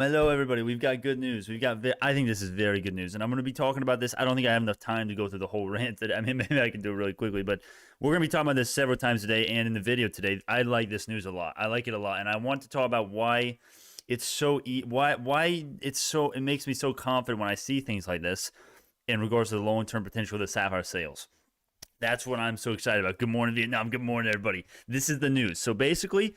Hello, everybody. We've got good news. I think this is very good news, and I'm going to be talking about this. I don't think I have enough time to go through the whole rant today. I mean, maybe I can do it really quickly, but we're going to be talking about this several times today and in the video today. I like this news a lot. I like it a lot, and I want to talk about why it's so it makes me so confident when I see things like this in regards to the long-term potential of the Sapphire sales. That's what I'm so excited about. Good morning, Vietnam. Good morning, everybody. This is the news. So basically,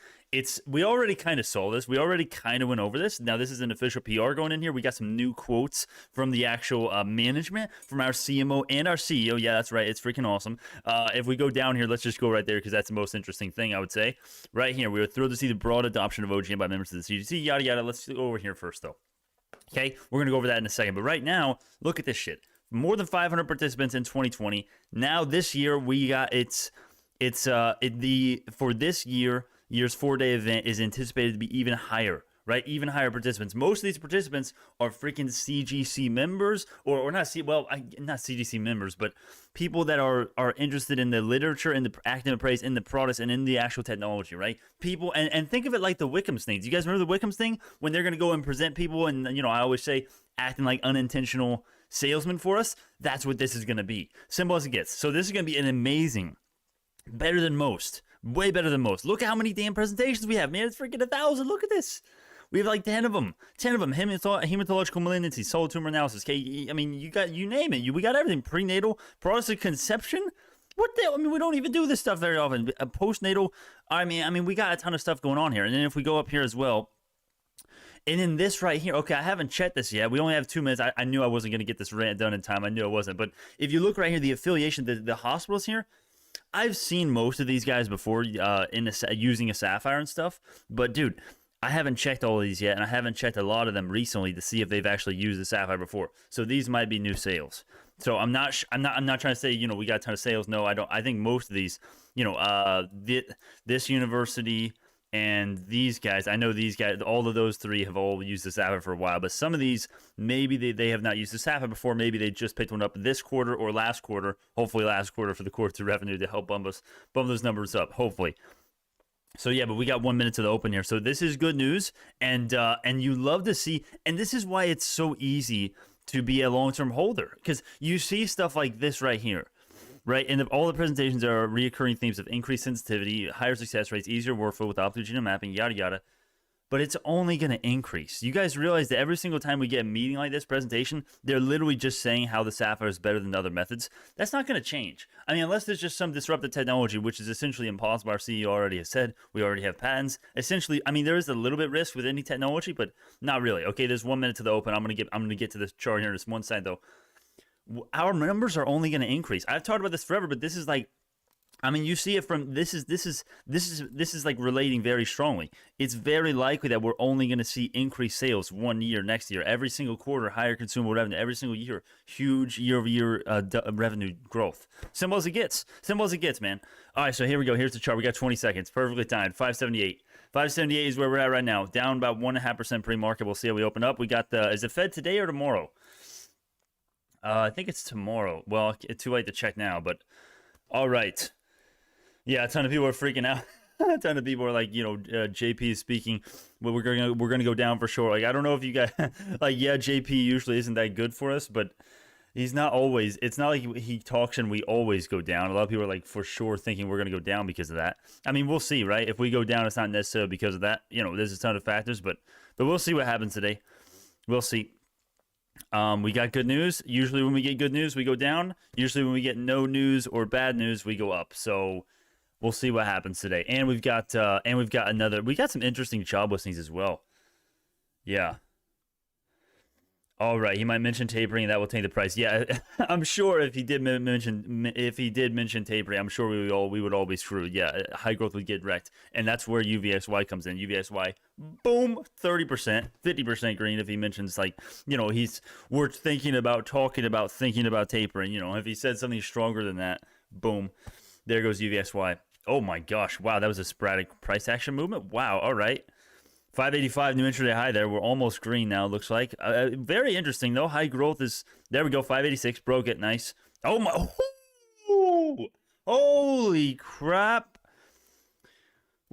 we already kind of saw this. We already kind of went over this. Now, this is an official PR going in here. We got some new quotes from the actual management, from our CMO and our CEO. Yeah, that's right. It's freaking awesome. If we go down here, let's just go right there because that's the most interesting thing, I would say. Right here, we were thrilled to see the broad adoption of OGM by members of the CGC, yada, yada. Let's go over here first, though. Okay, we're going to go over that in a second. But right now, look at this shit. More than 500 participants in 2020. Now this year we got for this year's 4-day event is anticipated to be even higher, right? Even higher participants. Most of these participants are freaking CGC members, or not CGC members, but people that are interested in the literature and the active appraise in the products and in the actual technology, right? People and think of it like the Wickham's thing. Do you guys remember the Wickham's thing when they're going to go and present people and I always say acting like unintentional salesman for us? That's what this is going to be. Simple as it gets. So this is going to be an amazing, better than most, way better than most. Look at how many damn presentations we have, man. It's freaking 1,000. Look at this. We have like 10 of them. 10 of them. Hematological malignancy, solid tumor analysis. Okay, I mean, you name it. We got everything. Prenatal, process of conception. What the? I mean, we don't even do this stuff very often. Postnatal. I mean, we got a ton of stuff going on here. And then if we go up here as well. And in this right here, okay, I haven't checked this yet. We only have 2 minutes. I knew I wasn't going to get this rant done in time. I knew I wasn't. But if you look right here, the affiliation, the hospitals here, I've seen most of these guys before using a Sapphire and stuff. But, dude, I haven't checked all of these yet, and I haven't checked a lot of them recently to see if they've actually used the Sapphire before. So these might be new sales. So I'm not trying to say, we got a ton of sales. No, I don't. I think most of these, this university and these guys, I know these guys, all of those three have all used the Sapphire for a while, but some of these, maybe they have not used the Sapphire before. Maybe they just picked one up this quarter or last quarter, hopefully last quarter for the quarter revenue to help bump those numbers up, hopefully. So yeah, but we got 1 minute to the open here. So this is good news, and you love to see, and this is why it's so easy to be a long-term holder, because you see stuff like this right here. Right, and all the presentations are reoccurring themes of increased sensitivity, higher success rates, easier workflow with optical genome mapping, yada yada. But it's only going to increase. You guys realize that every single time we get a meeting like this presentation, they're literally just saying how the Sapphire is better than other methods. That's not going to change. I mean, unless there's just some disruptive technology, which is essentially impossible. Our CEO already has said we already have patents. Essentially, I mean, there is a little bit risk with any technology, but not really. Okay, there's 1 minute to the open. I'm gonna get to this chart here in just one side though. Our numbers are only going to increase. I've talked about this forever, but this is like, I mean, you see it from this is like relating very strongly. It's very likely that we're only going to see increased sales 1 year, next year, every single quarter, higher consumable revenue, every single year, huge year-over-year revenue growth. Simple as it gets. Simple as it gets, man. All right, so here we go. Here's the chart. We got 20 seconds, perfectly timed. 578. 578 is where we're at right now. Down about 1.5% pre-market. We'll see how we open up. We got is it Fed today or tomorrow? I think it's tomorrow. Well, it's too late to check now, but all right. Yeah, a ton of people are freaking out. A ton of people are like, JP is speaking. Well, we're gonna go down for sure. Like, I don't know if you guys like, yeah, JP usually isn't that good for us, but he's not always. It's not like he talks and we always go down. A lot of people are like for sure thinking we're gonna go down because of that. I mean, we'll see, right? If we go down, it's not necessarily because of that. There's a ton of factors, but we'll see what happens today. We'll see. We got good news. Usually when we get good news, we go down. Usually when we get no news or bad news, we go up. So we'll see what happens today. And we got some interesting job listings as well. Yeah. All right, he might mention tapering, and that will take the price. Yeah, I'm sure if he did mention tapering, I'm sure we would all be screwed. Yeah, high growth would get wrecked, and that's where UVXY comes in. UVXY, boom, 30%, 50% green. If he mentions we're thinking about tapering. If he said something stronger than that, boom, there goes UVXY. Oh my gosh, wow, that was a sporadic price action movement. Wow, all right. 585 new intraday high there. We're almost green now, looks like. Very interesting, though. High growth is... There we go. 586. Broke it. Nice. Oh, my... Ooh, holy crap.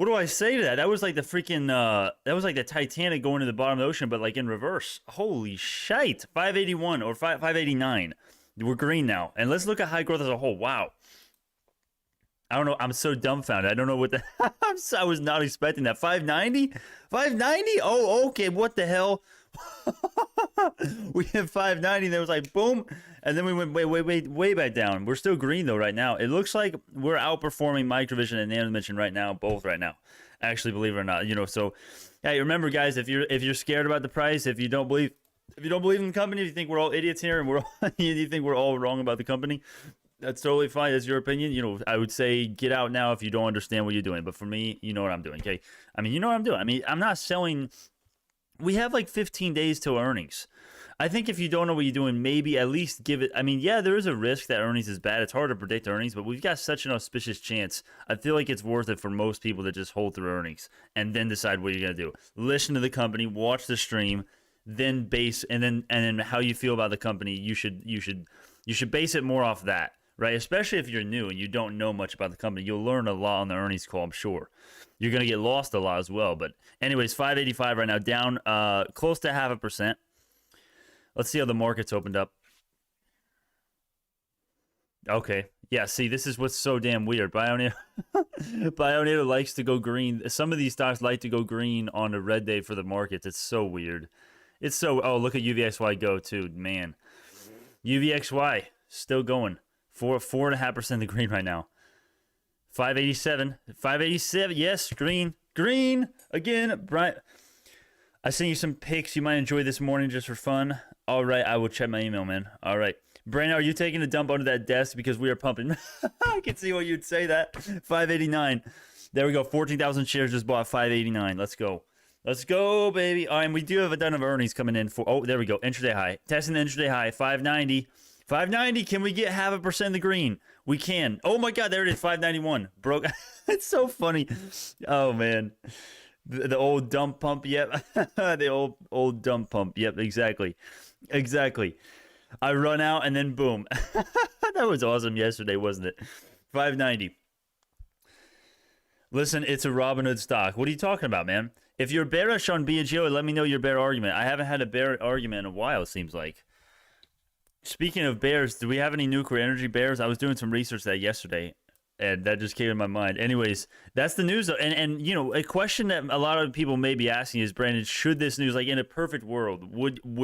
What do I say to that? That was like the freaking that was like the Titanic going to the bottom of the ocean, but like in reverse. Holy shite. 581 or 589. We're green now. And let's look at high growth as a whole. Wow. I don't know. I'm so dumbfounded. I don't know what the I was not expecting that. 590? 590? Oh, okay. What the hell? We hit 590. There was like boom, and then we went way back down. We're still green though right now. It looks like we're outperforming microvision and nano dimension right now, both right now. Actually, believe it or not, so hey, remember guys, if you're scared about the price, if you don't believe in the company, if you think we're all idiots here and you think we're all wrong about the company, that's totally fine. That's your opinion. I would say get out now if you don't understand what you're doing. But for me, you know what I'm doing. Okay, I mean, you know what I'm doing. I mean, I'm not selling. We have like 15 days till earnings. I think if you don't know what you're doing, maybe at least give it. I mean, yeah, there is a risk that earnings is bad. It's hard to predict earnings, but we've got such an auspicious chance. I feel like it's worth it for most people to just hold through earnings and then decide what you're gonna do. Listen to the company, watch the stream, then base, and then how you feel about the company. You should base it more off that, right? Especially if you're new and you don't know much about the company, you'll learn a lot on the earnings call, I'm sure. You're going to get lost a lot as well. But anyways, 585 right now, down close to 0.5%. Let's see how the market's opened up. Okay. Yeah, see, this is what's so damn weird. Bioneer likes to go green. Some of these stocks like to go green on a red day for the markets. It's so weird. It's so... Oh, look at UVXY go, too. Man. UVXY, still going. 4.5% the green right now. 587, yes, green again. Brian, I sent you some pics you might enjoy this morning just for fun. All right, I will check my email, man. All right, Brandon, are you taking a dump under that desk because we are pumping? I can see why you'd say that. 589, there we go. 14,000 shares just bought. 589. Let's go, baby. All right, and we do have a ton of earnings coming in for. Oh, there we go. Intraday high, testing the intraday high. 590. 590, can we get 0.5% in the green? We can. Oh my God, there it is, 591. Broke. It's so funny. Oh man. The old dump pump, yep. The old dump pump, yep, exactly. I run out and then boom. That was awesome yesterday, wasn't it? 590. Listen, it's a Robinhood stock. What are you talking about, man? If you're bearish on BNGO, let me know your bear argument. I haven't had a bear argument in a while, it seems like. Speaking of bears, do we have any nuclear energy bears? I was doing some research that yesterday, and that just came to my mind. Anyways, that's the news. And a question that a lot of people may be asking is, Brandon, should this news, like in a perfect world,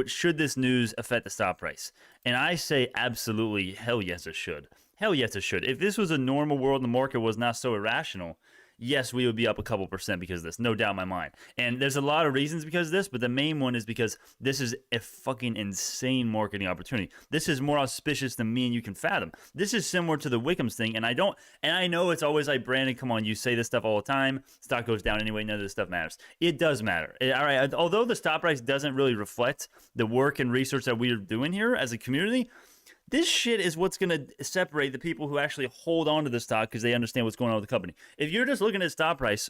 should this news affect the stock price? And I say absolutely, hell yes, it should. Hell yes, it should. If this was a normal world and the market was not so irrational, yes, we would be up a couple percent because of this, no doubt in my mind. And there's a lot of reasons because of this, but the main one is because this is a fucking insane marketing opportunity. This is more auspicious than me and you can fathom. This is similar to the Wickham's thing, and I know it's always like, Brandon, come on, you say this stuff all the time. Stock goes down anyway, none of this stuff matters. It does matter. All right, although the stock price doesn't really reflect the work and research that we are doing here as a community, this shit is what's going to separate the people who actually hold on to the stock because they understand what's going on with the company. If you're just looking at stock price,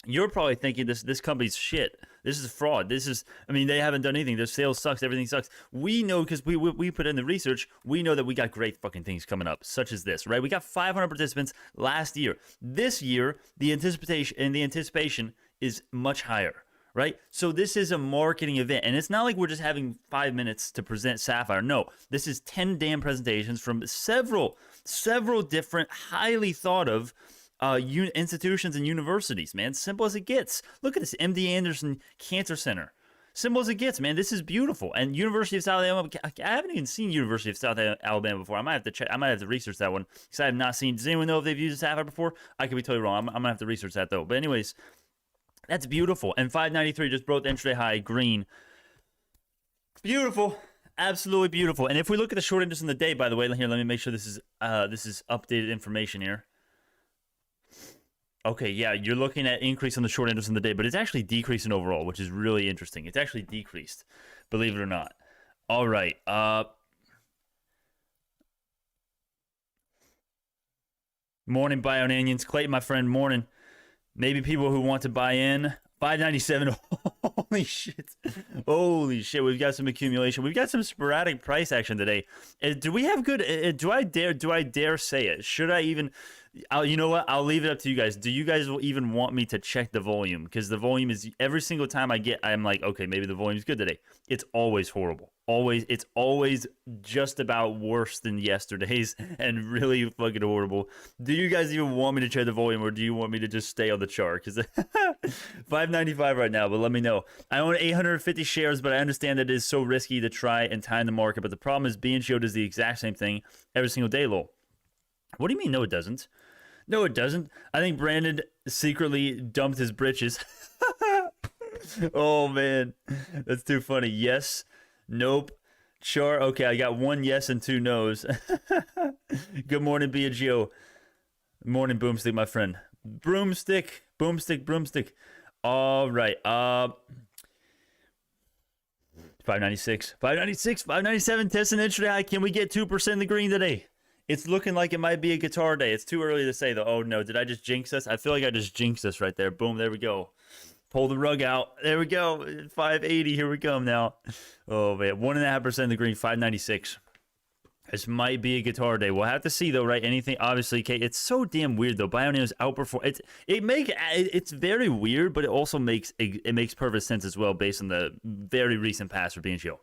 you're probably thinking this company's shit. This is fraud. They haven't done anything. Their sales sucks. Everything sucks. We know because we put in the research. We know that we got great fucking things coming up, such as this, right? We got 500 participants last year. This year, the anticipation is much higher. Right? So this is a marketing event, and it's not like we're just having 5 minutes to present Sapphire. No, this is 10 damn presentations from several different highly thought of institutions and universities, man. Simple as it gets. Look at this, MD Anderson Cancer Center. Simple as it gets, man. This is beautiful. And University of South Alabama, I haven't even seen University of South Alabama before. I might have to check. I might have to research that one because I have not seen. Does anyone know if they've used a Sapphire before? I could be totally wrong. I'm gonna have to research that though. But anyways, that's beautiful. And 593 just broke the intraday high, green. Beautiful. Absolutely beautiful. And if we look at the short interest in the day, by the way, here, let me make sure this is updated information here. Okay, yeah, you're looking at increase on the short interest in the day, but it's actually decreasing overall, which is really interesting. It's actually decreased, believe it or not. All right. Morning, Bio and Onions. Clayton, my friend, morning. Maybe people who want to buy in. 597. Holy shit. Holy shit. We've got some accumulation. We've got some sporadic price action today. Do we have good? Do I dare say it? Should I even? You know what? I'll leave it up to you guys. Do you guys even want me to check the volume? Because the volume is every single time I'm like, okay, maybe the volume's good today. It's always horrible. It's always just about worse than yesterday's and really fucking horrible. Do you guys even want me to check the volume, or do you want me to just stay on the chart? Because 595 right now, but let me know. I own 850 shares, but I understand that it is so risky to try and time the market. But the problem is BNGO does the exact same thing every single day, lol. What do you mean? No, it doesn't. No, it doesn't. I think Brandon secretly dumped his britches. Oh, man. That's too funny. Yes. Nope. Char. Okay, I got one yes and two no's. Good morning, BNGO. Morning, Boomstick, my friend. Broomstick. Broomstick. All right. 596. 597. Testing intraday high. Can we get 2% in the green today? It's looking like it might be a guitar day. It's too early to say, though. Oh, no. Did I just jinx us? I feel like I just jinxed us right there. Boom. There we go. Pull the rug out. There we go. 580. Here we come now. Oh, man. 1.5% in the green. 596. This might be a guitar day. We'll have to see, though, right? Anything, obviously, okay. It's so damn weird, though. BioNeo's outperform. It's very weird, but it also makes perfect sense as well based on the very recent past for BNGO.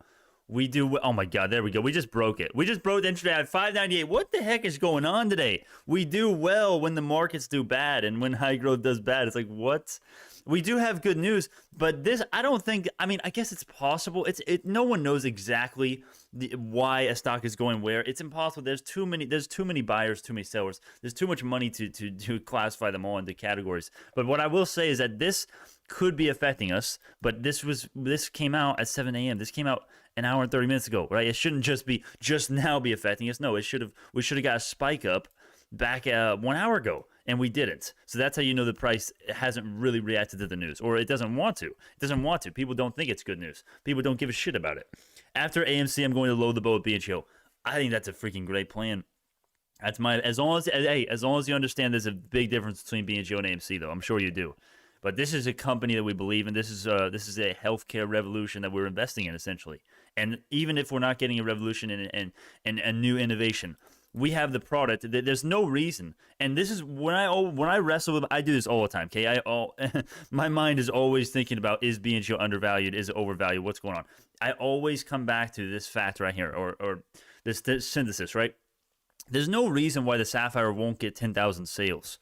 We do. Oh my God, there we go. We just broke it. We just broke the intraday at 598. What the heck is going on today? We do well when the markets do bad, and when high growth does bad, it's like, what? We do have good news, but this, I don't think, I mean, I guess it's possible. No one knows exactly why a stock is going where. It's impossible. There's too many buyers, too many sellers. There's too much money to classify them all into categories. But what I will say is that this could be affecting us, but this came out at 7 a.m. This came out an hour and 30 minutes ago, right? It shouldn't just now be affecting us. No, we should have got a spike up back 1 hour ago, and we didn't. So that's how you know the price hasn't really reacted to the news, or it doesn't want to. It doesn't want to. People don't think it's good news. People don't give a shit about it. After AMC, I'm going to load the boat with BHO. I think that's a freaking great plan. That's as long as you understand there's a big difference between BNGO and AMC, though. I'm sure you do. But this is a company that we believe in. This is a healthcare revolution that we're investing in, essentially. And even if we're not getting a revolution and a new innovation, we have the product. There's no reason. And this is when I wrestle with. I do this all the time. Okay, my mind is always thinking about, is BNGO undervalued? Is it overvalued? What's going on? I always come back to this fact right here, or this synthesis, right? There's no reason why the Sapphire won't get 10,000 sales.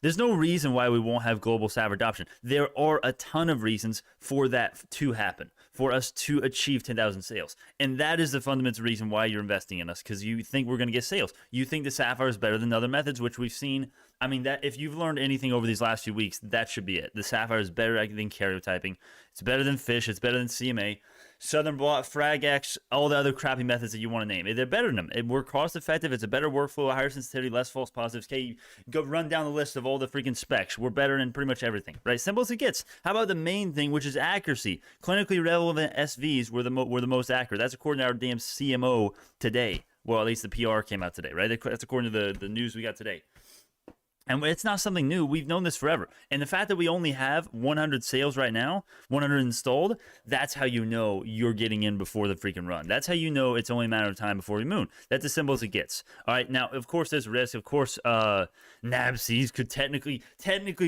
There's no reason why we won't have global Sapphire adoption. There are a ton of reasons for that to happen, for us to achieve 10,000 sales. And that is the fundamental reason why you're investing in us, because you think we're going to get sales. You think the Sapphire is better than other methods, which we've seen. I mean, that if you've learned anything over these last few weeks, that should be it. The Sapphire is better than karyotyping. It's better than Fish. It's better than CMA. Southern Blot, FragX, all the other crappy methods that you want to name. They're better than them. We're cost effective. It's a better workflow, higher sensitivity, less false positives. Okay, go run down the list of all the freaking specs. We're better in pretty much everything, right? Simple as it gets. How about the main thing, which is accuracy? Clinically relevant SVs were the most accurate. That's according to our damn CMO today. Well, at least the PR came out today, right? That's according to the news we got today. And it's not something new. We've known this forever. And the fact that we only have 100 sales right now, 100 installed, that's how you know you're getting in before the freaking run. That's how you know it's only a matter of time before we moon. That's as simple as it gets. All right, now, of course, there's risk. Of course, NABCs could technically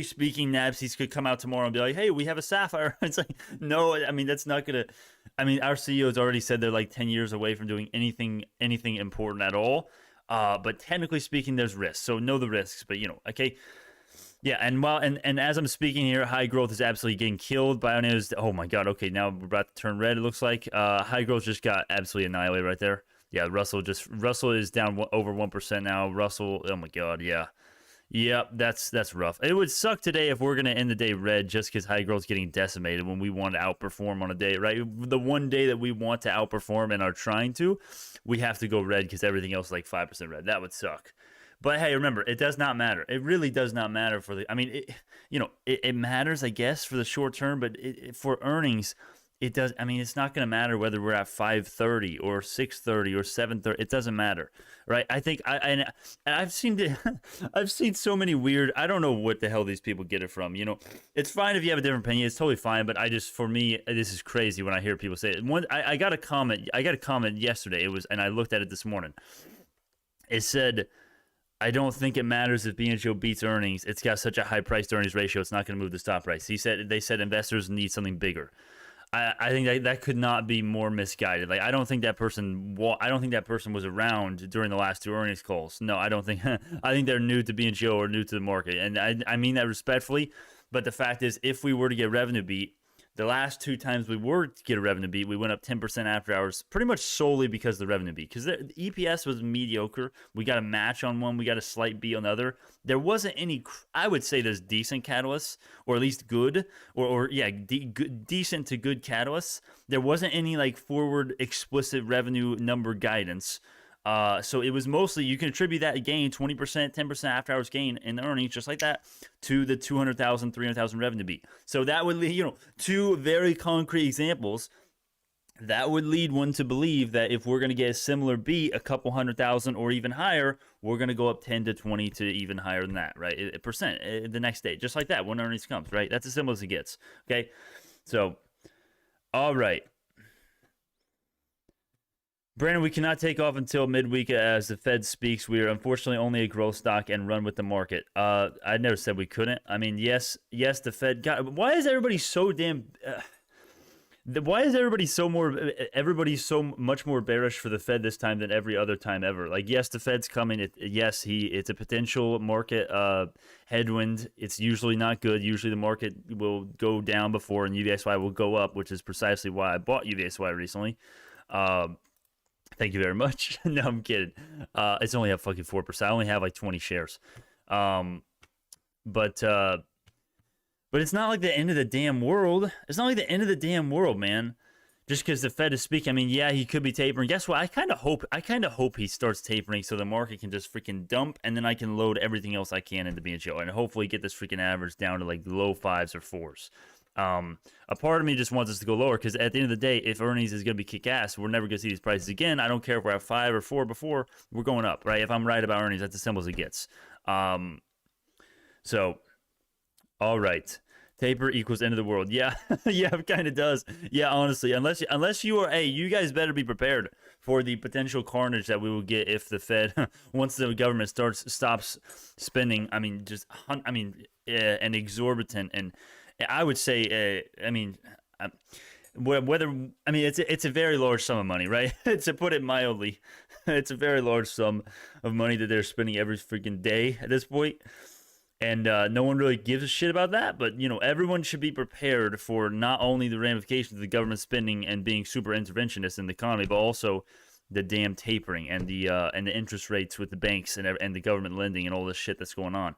speaking, NABCs could come out tomorrow and be like, hey, we have a Sapphire. It's like, no, I mean, that's not going to, I mean, our CEO's already said they're like 10 years away from doing anything important at all. But technically speaking, there's risks. So know the risks, but okay. Yeah, and as I'm speaking here, high growth is absolutely getting killed. BioNeo's, oh my God, okay, now we're about to turn red, it looks like. High growth just got absolutely annihilated right there. Yeah, Russell is down over 1% now. Russell, oh my God, yeah. Yep, that's rough. It would suck today if we're going to end the day red just because high growth is getting decimated when we want to outperform on a day, right? The one day that we want to outperform and are trying to, we have to go red because everything else is like 5% red. That would suck. But hey, remember, it does not matter. It really does not matter for the, I mean, it matters, I guess, for the short term, but for earnings, it does. I mean, it's not going to matter whether we're at 5:30 or 6:30 or 7:30. It doesn't matter, right? I think I've seen I've seen so many weird. I don't know what the hell these people get it from. It's fine if you have a different opinion. It's totally fine. But for me, this is crazy when I hear people say it. I got a comment. I got a comment yesterday. And I looked at it this morning. It said, I don't think it matters if BNGO beats earnings. It's got such a high price to earnings ratio. It's not going to move the stock price. They said investors need something bigger. I think that could not be more misguided. Like I don't think that person was around during the last 2 earnings calls. No, I don't think. I think they're new to BNGO or new to the market, and I mean that respectfully. But the fact is, if we were to get revenue beat, the last 2 times we were to get a revenue beat, we went up 10% after hours, pretty much solely because of the revenue beat. Because the EPS was mediocre. We got a match on one. We got a slight beat on the other. There wasn't any, I would say there's decent catalysts, or at least good, decent to good catalysts. There wasn't any like forward explicit revenue number guidance. So it was mostly, you can attribute that gain, 20%, 10% after hours gain in the earnings, just like that, to the 200,000, 300,000 revenue beat. So that would lead, 2 very concrete examples. That would lead one to believe that if we're going to get a similar beat, a couple 100,000 or even higher, we're going to go up 10 to 20 to even higher than that, right? Percent the next day, just like that, when earnings comes, right? That's as simple as it gets. Okay. So, all right. Brandon, we cannot take off until midweek as the Fed speaks. We are unfortunately only a growth stock and run with the market. I never said we couldn't. I mean, yes, the Fed got. Why is everybody so damn? Why is everybody so much more bearish for the Fed this time than every other time ever? Like, yes, the Fed's coming. It's a potential market headwind. It's usually not good. Usually the market will go down before, and UVXY will go up, which is precisely why I bought UVXY recently. Thank you very much. No, I'm kidding. It's only at fucking 4%. I only have like 20 shares. But it's not like the end of the damn world. It's not like the end of the damn world, man. Just because the Fed is speaking. I mean, yeah, he could be tapering. Guess what? I kind of hope he starts tapering so the market can just freaking dump, and then I can load everything else I can into BNGO and hopefully get this freaking average down to like low 5s or 4s. A part of me just wants us to go lower because at the end of the day, if earnings is going to be kick-ass, we're never going to see these prices again. I don't care if we're at 5 or 4 before, we're going up, right? If I'm right about earnings, that's as simple as it gets. So, all right. Taper equals end of the world. Yeah, yeah, it kind of does. Yeah, honestly, unless you are, you guys better be prepared for the potential carnage that we will get if the Fed, once the government stops spending. I mean, an exorbitant and I would say, it's a very large sum of money, right? To put it mildly, it's a very large sum of money that they're spending every freaking day at this point. And no one really gives a shit about that, but everyone should be prepared for not only the ramifications of the government spending and being super interventionist in the economy, but also the damn tapering and the interest rates with the banks and the government lending and all this shit that's going on.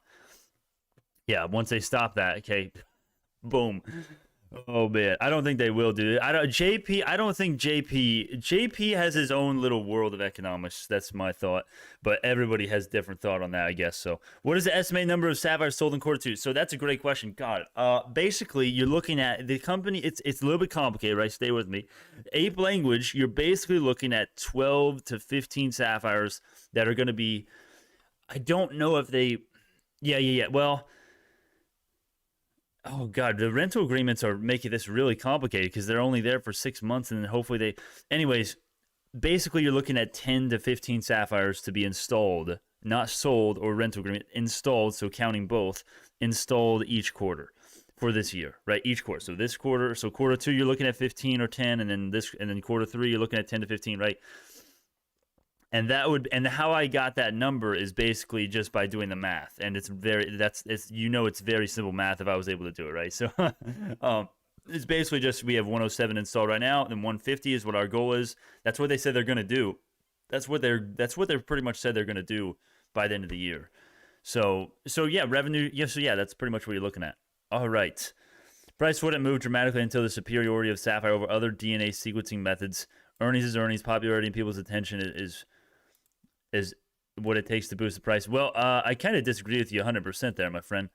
Yeah, once they stop that, okay, boom. Oh man, I don't think they will do it. I don't think JP has his own little world of economics. That's my thought, but everybody has different thought on that, I guess. So, what is the estimated number of sapphires sold in quarter 2? So that's a great question. God, basically, you're looking at the company. It's a little bit complicated, right? Stay with me. Ape language. You're basically looking at 12 to 15 sapphires that are going to be. I don't know if they. Yeah. Well. Oh God, the rental agreements are making this really complicated because they're only there for 6 months, and then hopefully they. Anyways, basically you're looking at 10 to 15 sapphires to be installed, not sold or rental agreement, installed. So counting both, installed each quarter for this year, right? Each quarter. So this quarter, so quarter 2 you're looking at 15 or 10, and then quarter 3 you're looking at 10 to 15, right? And how I got that number is basically just by doing the math, and it's very simple math if I was able to do it, right? So it's basically just we have 107 installed right now, and 150 is what our goal is. That's what they said they're going to do. That's what they're pretty much said they're going to do by the end of the year. So yeah, revenue. Yeah, so yeah, that's pretty much what you're looking at. All right, price wouldn't move dramatically until the superiority of Sapphire over other DNA sequencing methods. Earnings is earnings. Popularity and people's attention is what it takes to boost the price. Well, I kind of disagree with you 100% there, my friend.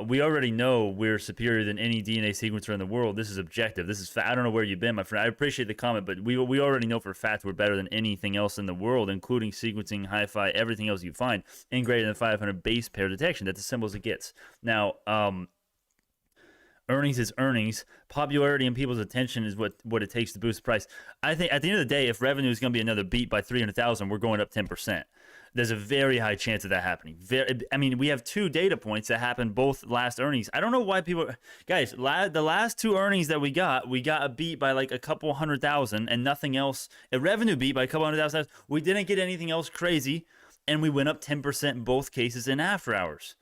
We already know we're superior than any DNA sequencer in the world. This is objective. This is I don't know where you've been, my friend. I appreciate the comment, but we already know for a fact we're better than anything else in the world, including sequencing, hi-fi, everything else you find, and greater than 500 base pair detection. That's as simple as it gets. Now, Earnings is earnings. Popularity and people's attention is what it takes to boost the price. I think at the end of the day, if revenue is going to be another beat by 300,000, we're going up 10%. There's a very high chance of that happening. I mean, we have 2 data points that happened both last earnings. I don't know why people, guys, the last 2 earnings that we got a beat by like a couple 100,000 and nothing else. A revenue beat by a couple 100,000. We didn't get anything else crazy, and we went up 10% in both cases in after hours.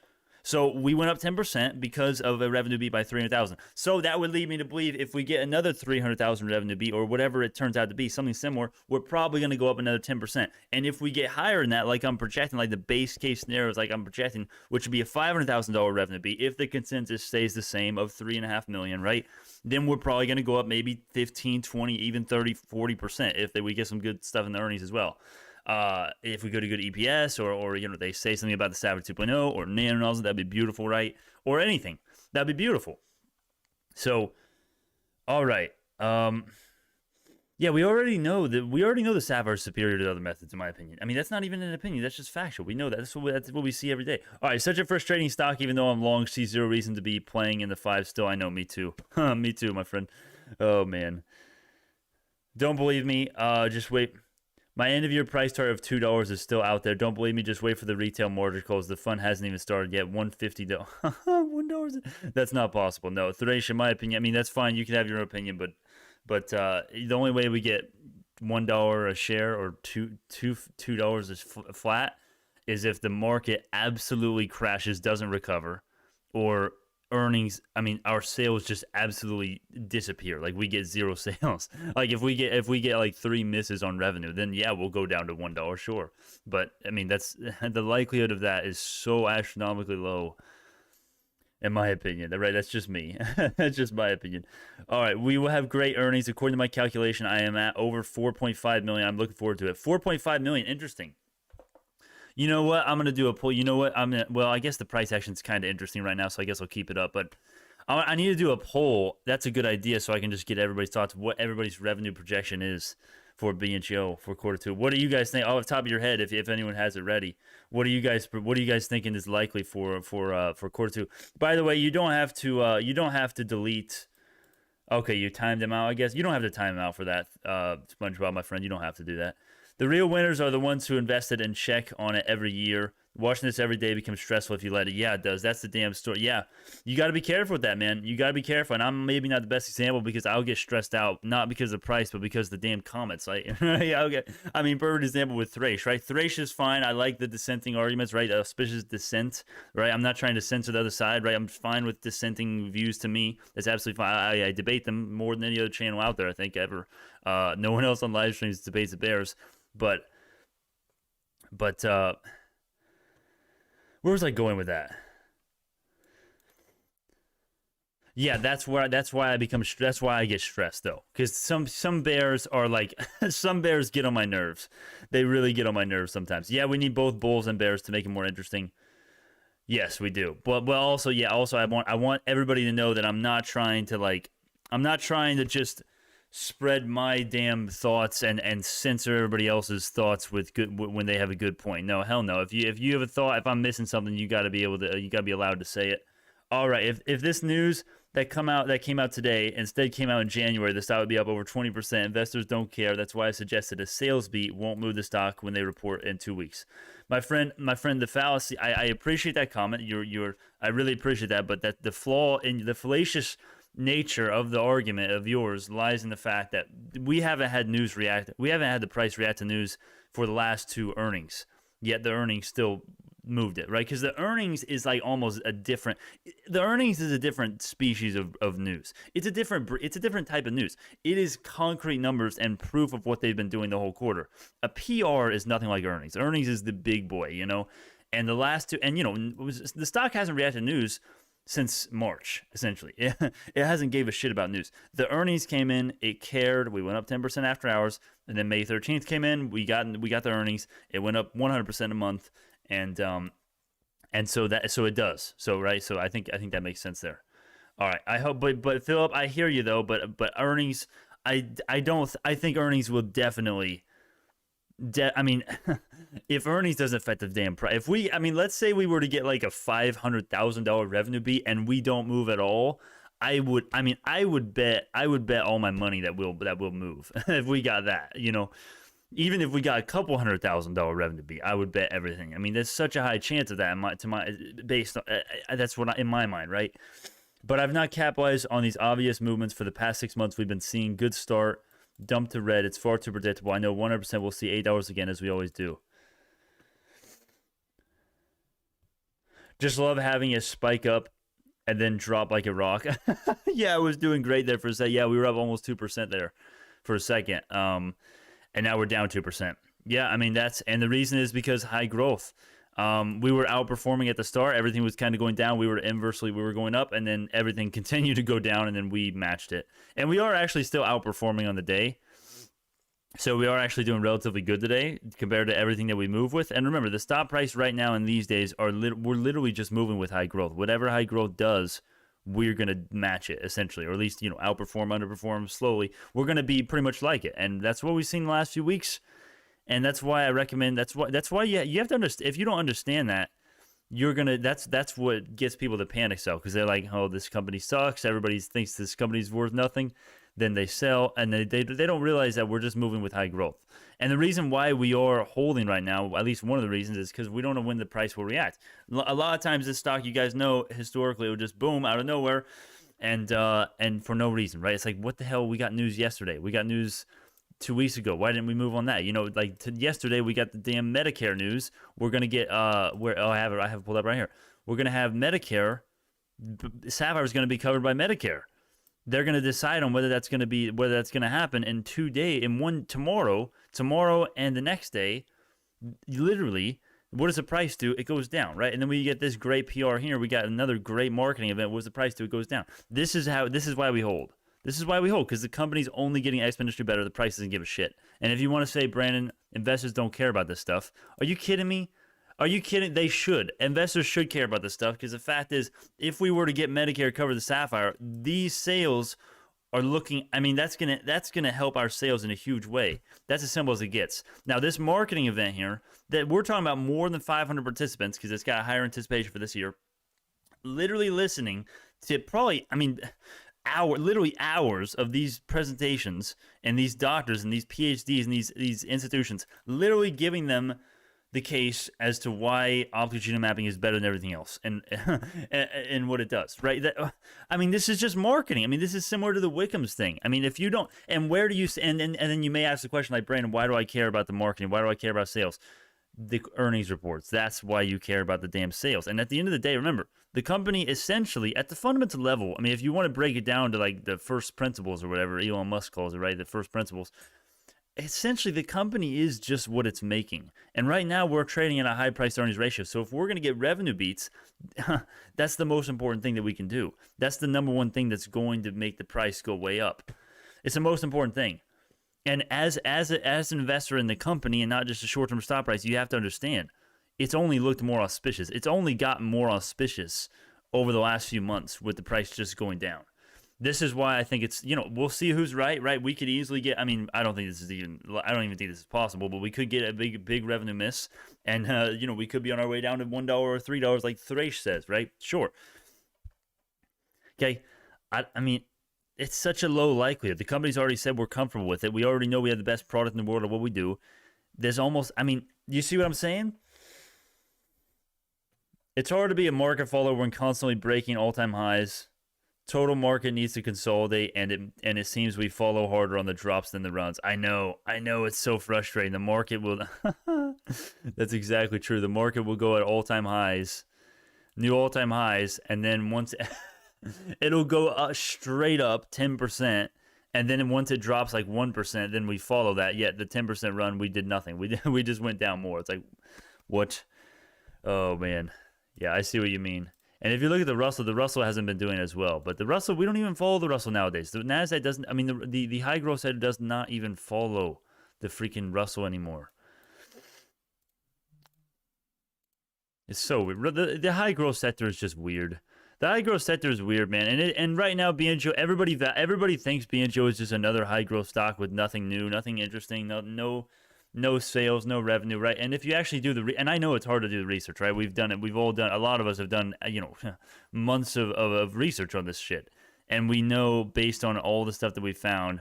So we went up 10% because of a revenue beat by 300,000. So that would lead me to believe if we get another 300,000 revenue beat or whatever it turns out to be, something similar, we're probably going to go up another 10%. And if we get higher than that, like I'm projecting, like the base case scenario is like I'm projecting, which would be a $500,000 revenue beat if the consensus stays the same of 3.5 million, right? Then we're probably going to go up maybe 15, 20, even 30, 40% if we get some good stuff in the earnings as well. If we go to good EPS or you know, they say something about the Savage 2.0 or nanonausea, that'd be beautiful, right? Or anything, that'd be beautiful. So, all right. Yeah, we already know the Savage is superior to other methods, in my opinion. I mean, that's not even an opinion. That's just factual. We know that. That's what we see every day. All right, such a frustrating stock, even though I'm long, see zero reason to be playing in the 5 still. I know, me too. Me too, my friend. Oh, man. Don't believe me. Just wait. My end-of-year price target of $2 is still out there. Don't believe me? Just wait for the retail margin calls. The fund hasn't even started yet. $1.50. $1. That's not possible. No, Thresh, in my opinion. I mean, that's fine. You can have your own opinion, but the only way we get $1 a share or $2 is flat is if the market absolutely crashes, doesn't recover, or earnings, I mean, our sales just absolutely disappear. Like we get 0 sales. Like if we get like 3 misses on revenue, then yeah, we'll go down to $1, sure. But I mean, that's the likelihood of that is so astronomically low, in my opinion. Right? That's just me. That's just my opinion. All right, we will have great earnings. According to my calculation, I am at over 4.5 million. I'm looking forward to it. 4.5 million. Interesting. You know what? I'm going to do a poll. You know what? Well, I guess the price action is kind of interesting right now, so I guess I'll keep it up. But I need to do a poll. That's a good idea, so I can just get everybody's thoughts, what everybody's revenue projection is for BNGO for Q2. What do you guys think? Off the top of your head, if anyone has it ready, what are you guys thinking is likely for Q2? By the way, you don't have to delete. Okay, you timed them out. I guess you don't have to time them out for that, SpongeBob, my friend. You don't have to do that. The real winners are the ones who invested and check on it every year. Watching this every day becomes stressful if you let it. Yeah, it does. That's the damn story. Yeah, you got to be careful with that, man. You got to be careful. And I'm maybe not the best example because I'll get stressed out, not because of the price, but because of the damn comments. Like, yeah, okay. I mean, perfect example with Thresh, right? Thresh is fine. I like the dissenting arguments, right? Auspicious dissent, right? I'm not trying to censor the other side, right? I'm fine with dissenting views to me. That's absolutely fine. I debate them more than any other channel out there, I think, ever. No one else on live streams debates the Bears. But where was I going with that? Yeah, that's why I get stressed though, because some bears are like some bears get on my nerves. They really get on my nerves sometimes. Yeah, we need both bulls and bears to make it more interesting. Yes, we do. But also, yeah, also I want everybody to know that I'm not trying to just spread my damn thoughts and censor everybody else's thoughts with good when they have a good point. No, hell no. If you have a thought, if I'm missing something, you got to be allowed to say it. All right. If this news that came out today instead came out in January, the stock would be up over 20%. Investors don't care. That's why I suggested a sales beat won't move the stock when they report in 2 weeks. My friend, the fallacy. I appreciate that comment. I really appreciate that. But that the flaw in the fallacious nature of the argument of yours lies in the fact that we haven't had the price react to news for the last 2 earnings, yet the earnings still moved it, right? Because the earnings is like almost the earnings is a different species of news. It's a different type of news. It is concrete numbers and proof of what they've been doing the whole quarter. A PR is nothing like earnings. Earnings is the big boy, you know, and the last 2, and you know, the stock hasn't reacted to news since March, essentially. It hasn't gave a shit about news. The earnings came in, it cared. We went up 10% after hours, and then May 13th came in. We got the earnings. It went up 100% a month, and so it does. So right. So I think that makes sense there. All right. I hope, but Philip, I hear you though. But earnings, I think earnings will definitely. I mean, if earnings doesn't affect the damn price, let's say we were to get like a $500,000 revenue beat and we don't move at all, I would bet all my money that will move if we got that, even if we got a couple $100,000 revenue beat, I would bet everything. I mean, there's such a high chance of that based on that's what in my mind, right? But I've not capitalized on these obvious movements for the past 6 months. We've been seeing good start, dump to red. It's far too predictable. I know 100% we'll see $8 again, as we always do. Just love having it spike up and then drop like a rock. Yeah, I was doing great there for a second. Yeah, we were up almost 2% there for a second. And now we're down 2%. Yeah, I mean, and the reason is because high growth. We were outperforming at the start. Everything was kind of going down. We were going up, and then everything continued to go down, and then we matched it. And we are actually still outperforming on the day. So we are actually doing relatively good today compared to everything that we move with. And remember, the stop price right now in these days we're literally just moving with high growth. Whatever high growth does, we're going to match it essentially, or at least, outperform, underperform slowly. We're going to be pretty much like it. And that's what we've seen the last few weeks. And that's why I recommend, that's why you have to understand. If you don't understand that, that's what gets people to panic sell, because they're like, oh, this company sucks. Everybody thinks this company's worth nothing. Then they sell, and they don't realize that we're just moving with high growth. And the reason why we are holding right now, at least one of the reasons, is because we don't know when the price will react. A lot of times this stock, you guys know, historically, it would just boom out of nowhere, and for no reason, right? It's like, what the hell? We got news yesterday. We got news 2 weeks ago. Why didn't we move on that? Yesterday we got the damn Medicare news. We're gonna get I have it pulled up right here. We're gonna have Medicare. Sapphire is gonna be covered by Medicare. They're gonna decide on whether that's gonna happen in 2 days, tomorrow, and the next day. Literally, what does the price do? It goes down, right? And then we get this great PR here. We got another great marketing event. What does the price do? It goes down. This is why we hold. This is why we hold, because the company's only getting exponentially better. The price doesn't give a shit. And if you want to say, Brandon, investors don't care about this stuff, are you kidding me? Are you kidding? They should. Investors should care about this stuff, because the fact is, if we were to get Medicare cover the Sapphire, these sales are looking, that's gonna help our sales in a huge way. That's as simple as it gets. Now, this marketing event here, that we're talking about more than 500 participants, because it's got a higher anticipation for this year, literally listening to probably, literally hours of these presentations, and these doctors and these PhDs and these institutions, literally giving them the case as to why optical genome mapping is better than everything else, and and what it does, right? This is just marketing. This is similar to the Wickham's thing. If you don't, and where do you, and then you may ask the question like, Brandon, why do I care about the marketing? Why do I care about sales? The earnings reports. That's why you care about the damn sales. And at the end of the day, remember, the company essentially, at the fundamental level, if you want to break it down to like the first principles or whatever Elon Musk calls it, right? The first principles. Essentially, the company is just what it's making. And right now, we're trading at a high price earnings ratio. So if we're going to get revenue beats, that's the most important thing that we can do. That's the number one thing that's going to make the price go way up. It's the most important thing. And as an investor in the company, and not just a short-term stop price, you have to understand, it's only looked more auspicious. It's only gotten more auspicious over the last few months with the price just going down. This is why I think it's, we'll see who's right? We could easily get, I don't even think this is possible, but we could get a big revenue miss, and, we could be on our way down to $1 or $3 like Thresh says, right? Sure. Okay. It's such a low likelihood. The company's already said we're comfortable with it. We already know we have the best product in the world at what we do. There's almost, you see what I'm saying? It's hard to be a market follower when constantly breaking all-time highs. Total market needs to consolidate, and it seems we follow harder on the drops than the runs. I know, it's so frustrating. The market will, that's exactly true. The market will go at all-time highs, new all-time highs, and then once... it'll go straight up 10%, and then once it drops like 1%, then we follow that. Yet the 10% run, we did nothing. We just went down more. It's like, what? Oh man, yeah, I see what you mean. And if you look at the Russell hasn't been doing as well. But the Russell, we don't even follow the Russell nowadays. The Nasdaq doesn't. The high growth sector does not even follow the freaking Russell anymore. It's so weird. The high growth sector is just weird. The high growth sector is weird, man. And right now, BNGO, everybody thinks BNGO is just another high growth stock with nothing new, nothing interesting, no sales, no revenue, right? And if you actually do and I know it's hard to do the research, right? We've done it. We've all done. A lot of us have done, months of research on this shit. And we know based on all the stuff that we found,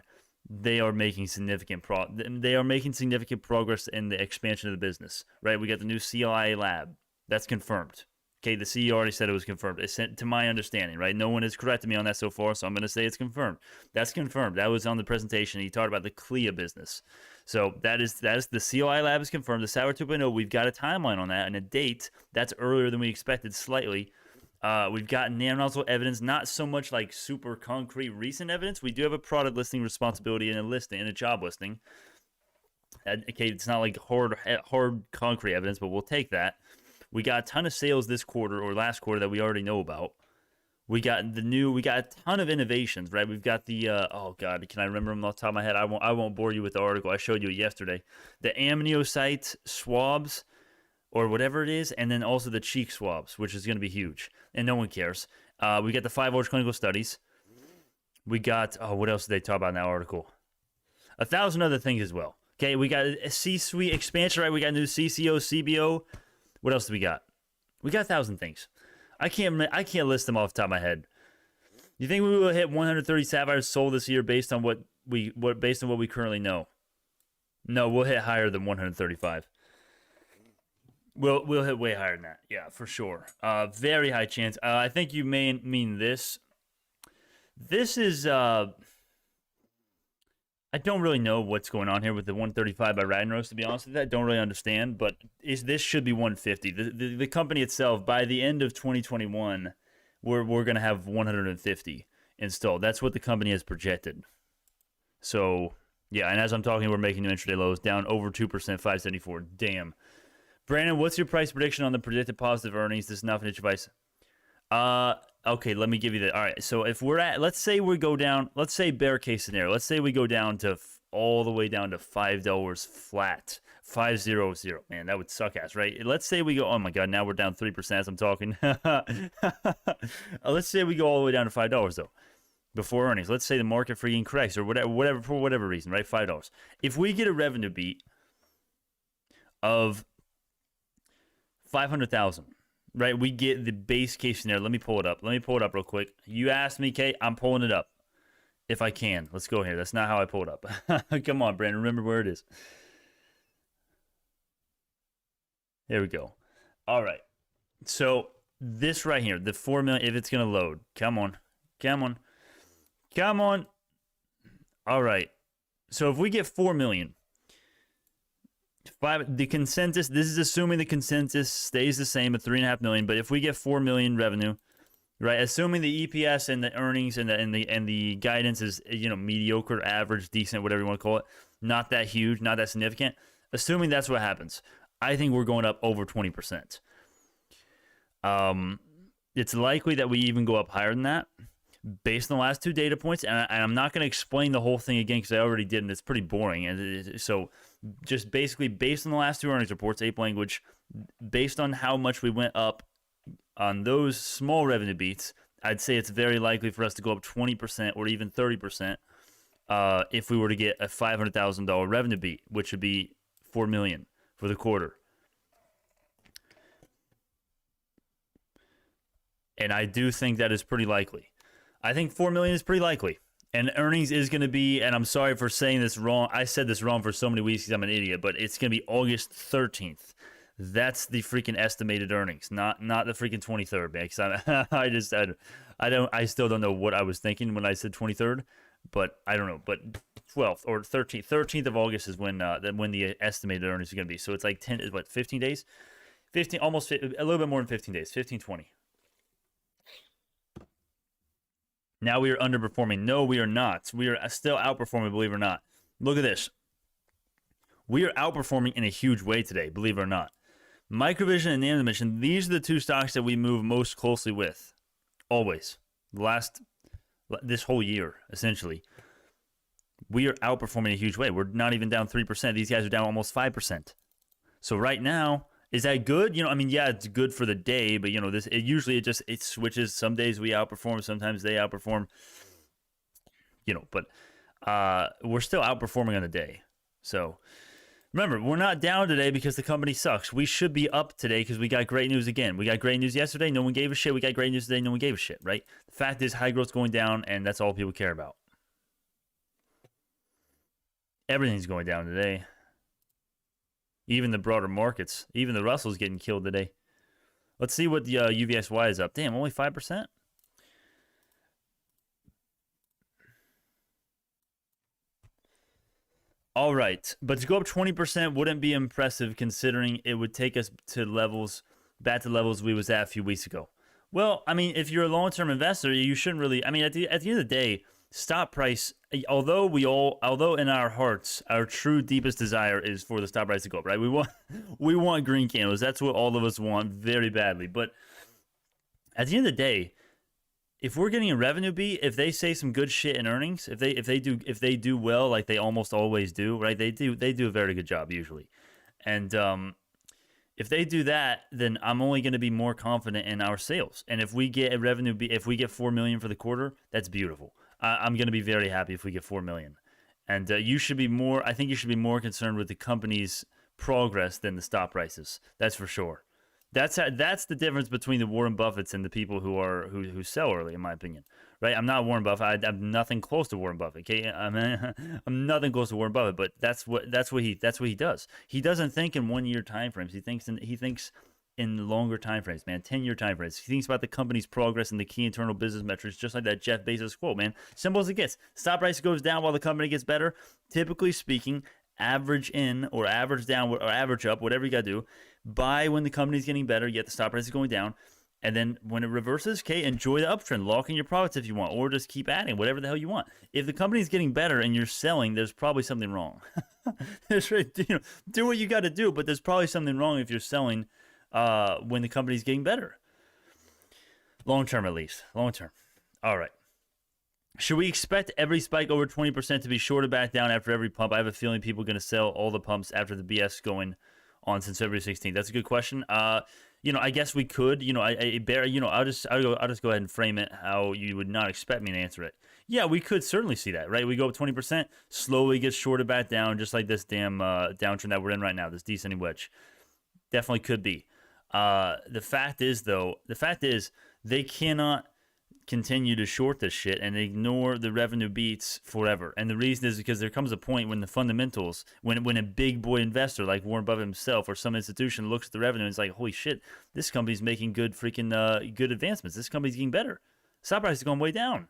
they are making significant progress in the expansion of the business, right? We got the new CLIA lab. That's confirmed. Okay, the CEO already said it was confirmed. It's to my understanding, right? No one has corrected me on that so far, so I'm going to say it's confirmed. That's confirmed. That was on the presentation. He talked about the CLIA business. So that is the CLI lab is confirmed. The Sour 2.0, we've got a timeline on that and a date. That's earlier than we expected slightly. We've got nanonautical evidence, not so much like super concrete recent evidence. We do have a product listing responsibility and a listing and a job listing. Okay, it's not like hard concrete evidence, but we'll take that. We got a ton of sales this quarter or last quarter that we already know about. We got a ton of innovations, right? We've got the oh god, can I remember them off the top of my head? I won't bore you with the article. I showed you it yesterday. The amniocyte swabs, or whatever it is, and then also the cheek swabs, which is going to be huge, and no one cares. We got the 5 large clinical studies. We got what else did they talk about in that article? 1,000 other things as well. Okay, we got a C-suite expansion, right? We got new CCO, CBO. What else do we got? We got 1,000 things. I can't list them off the top of my head. You think we will hit 130 sapphires sold this year based on what we currently know? No, we'll hit higher than 135. We'll hit way higher than that. Yeah, for sure. Very high chance. I think you may mean this. This is I don't really know what's going on here with the 135 by Ragnaros, to be honest with you. I don't really understand, but this should be 150. The company itself, by the end of 2021, we're going to have 150 installed. That's what the company has projected. So, yeah, and as I'm talking, we're making new intraday lows, down over 2%, 574. Damn. Brandon, what's your price prediction on the predicted positive earnings? This is not financial advice. Okay, let me give you the. All right, so if we're at, let's say we go down, let's say bear case scenario, let's say we go down to all the way down to $5 flat, 500. Man, that would suck ass, right? Let's say we go, oh my god, now we're down 3% as I'm talking. Let's say we go all the way down to $5 though, before earnings. Let's say the market freaking corrects or whatever for whatever reason, right? $5. If we get a revenue beat of 500,000. Right, we get the base case scenario. Let me pull it up. Let me pull it up real quick. You asked me, Kate. I'm pulling it up. If I can. Let's go here. That's not how I pull it up. Come on, Brandon. Remember where it is. There we go. All right. So this right here, the 4 million, if it's going to load. Come on. Come on. Come on. All right. So if we get 4 million, the consensus, this is assuming the consensus stays the same at 3.5 million, but if we get 4 million revenue, right, assuming the EPS and the earnings and the guidance is, mediocre, average, decent, whatever you want to call it, not that huge, not that significant, assuming that's what happens, I think we're going up over 20%. It's likely that we even go up higher than that based on the last two data points, and I'm not going to explain the whole thing again because I already did, and it's pretty boring. And so just basically based on the last two earnings reports, ape language, based on how much we went up on those small revenue beats, I'd say it's very likely for us to go up 20% or even 30% if we were to get a $500,000 revenue beat, which would be $4 million for the quarter. And I do think that is pretty likely. I think 4 million is pretty likely. And earnings is going to be, and I'm sorry for saying this wrong. I said this wrong for so many weeks because I'm an idiot, but it's going to be August 13th. That's the freaking estimated earnings, not the freaking 23rd, man. Because I still don't know what I was thinking when I said 23rd, but I don't know. But 12th or 13th of August is when the estimated earnings are going to be. So it's like 15 days? 15, almost a little bit more than 15 days, 15, 20. Now we are underperforming. No, we are not. We are still outperforming, believe it or not. Look at this. We are outperforming in a huge way today, believe it or not. Microvision and NanoDimension, these are the two stocks that we move most closely with. Always. This whole year, essentially. We are outperforming in a huge way. We're not even down 3%. These guys are down almost 5%. So right now, is that good? Yeah, it's good for the day, but it switches. Some days we outperform, sometimes they outperform. But we're still outperforming on the day. So Remember, we're not down today because the company sucks. We should be up today because we got great news again. We got great news yesterday. No one gave a shit. We got great news today. No one gave a shit, right? The fact is high growth's going down, and that's all people care about. Everything's going down today. Even the broader markets. Even the Russell's getting killed today. Let's see what the UVXY is up. Damn, only 5%? All right, but to go up 20% wouldn't be impressive considering it would take us to levels, back to levels we was at a few weeks ago. Well, I mean, if you're a long-term investor, you shouldn't really, I mean, at the end of the day, stock price, although in our hearts, our true deepest desire is for the stock price to go up, right? We want green candles. That's what all of us want very badly. But at the end of the day, if we're getting a revenue beat, if they say some good shit in earnings, if they do well like they almost always do, right? They do a very good job usually. And if they do that, then I'm only going to be more confident in our sales. And if we get a revenue beat, if we get 4 million for the quarter, that's beautiful. I'm going to be very happy if we get 4 million. And I think you should be more concerned with the company's progress than the stock prices. That's for sure. That's the difference between the Warren Buffetts and the people who sell early, in my opinion. Right? I'm not Warren Buffett. I'm nothing close to Warren Buffett. Okay, I'm nothing close to Warren Buffett. But that's what he does. He doesn't think in 1 year time frames. He thinks in longer time frames, man. 10-year time frames. He thinks about the company's progress and the key internal business metrics, just like that Jeff Bezos quote, man. Simple as it gets. Stock price goes down while the company gets better. Typically speaking, average in or average down or average up, whatever you got to do. Buy when the company's getting better, yet the stock price is going down. And then when it reverses, okay, enjoy the uptrend. Lock in your profits if you want, or just keep adding, whatever the hell you want. If the company's getting better and you're selling, there's probably something wrong. Do what you got to do, but there's probably something wrong if you're selling when the company's getting better. Long term, at least. Long term. All right. Should we expect every spike over 20% to be shorted back down after every pump? I have a feeling people are going to sell all the pumps after the BS going on since February 16th. That's a good question. I guess we could. I'll just go ahead and frame it how you would not expect me to answer it. Yeah, we could certainly see that, right? We go up 20%, slowly gets shorted back down, just like this damn downtrend that we're in right now, this descending wedge. Definitely could be. The fact is, they cannot continue to short this shit and ignore the revenue beats forever. And the reason is because there comes a point when the fundamentals, when a big boy investor like Warren Buffett himself or some institution looks at the revenue and is like, holy shit, this company's making good advancements. This company's getting better. Stock price is going way down.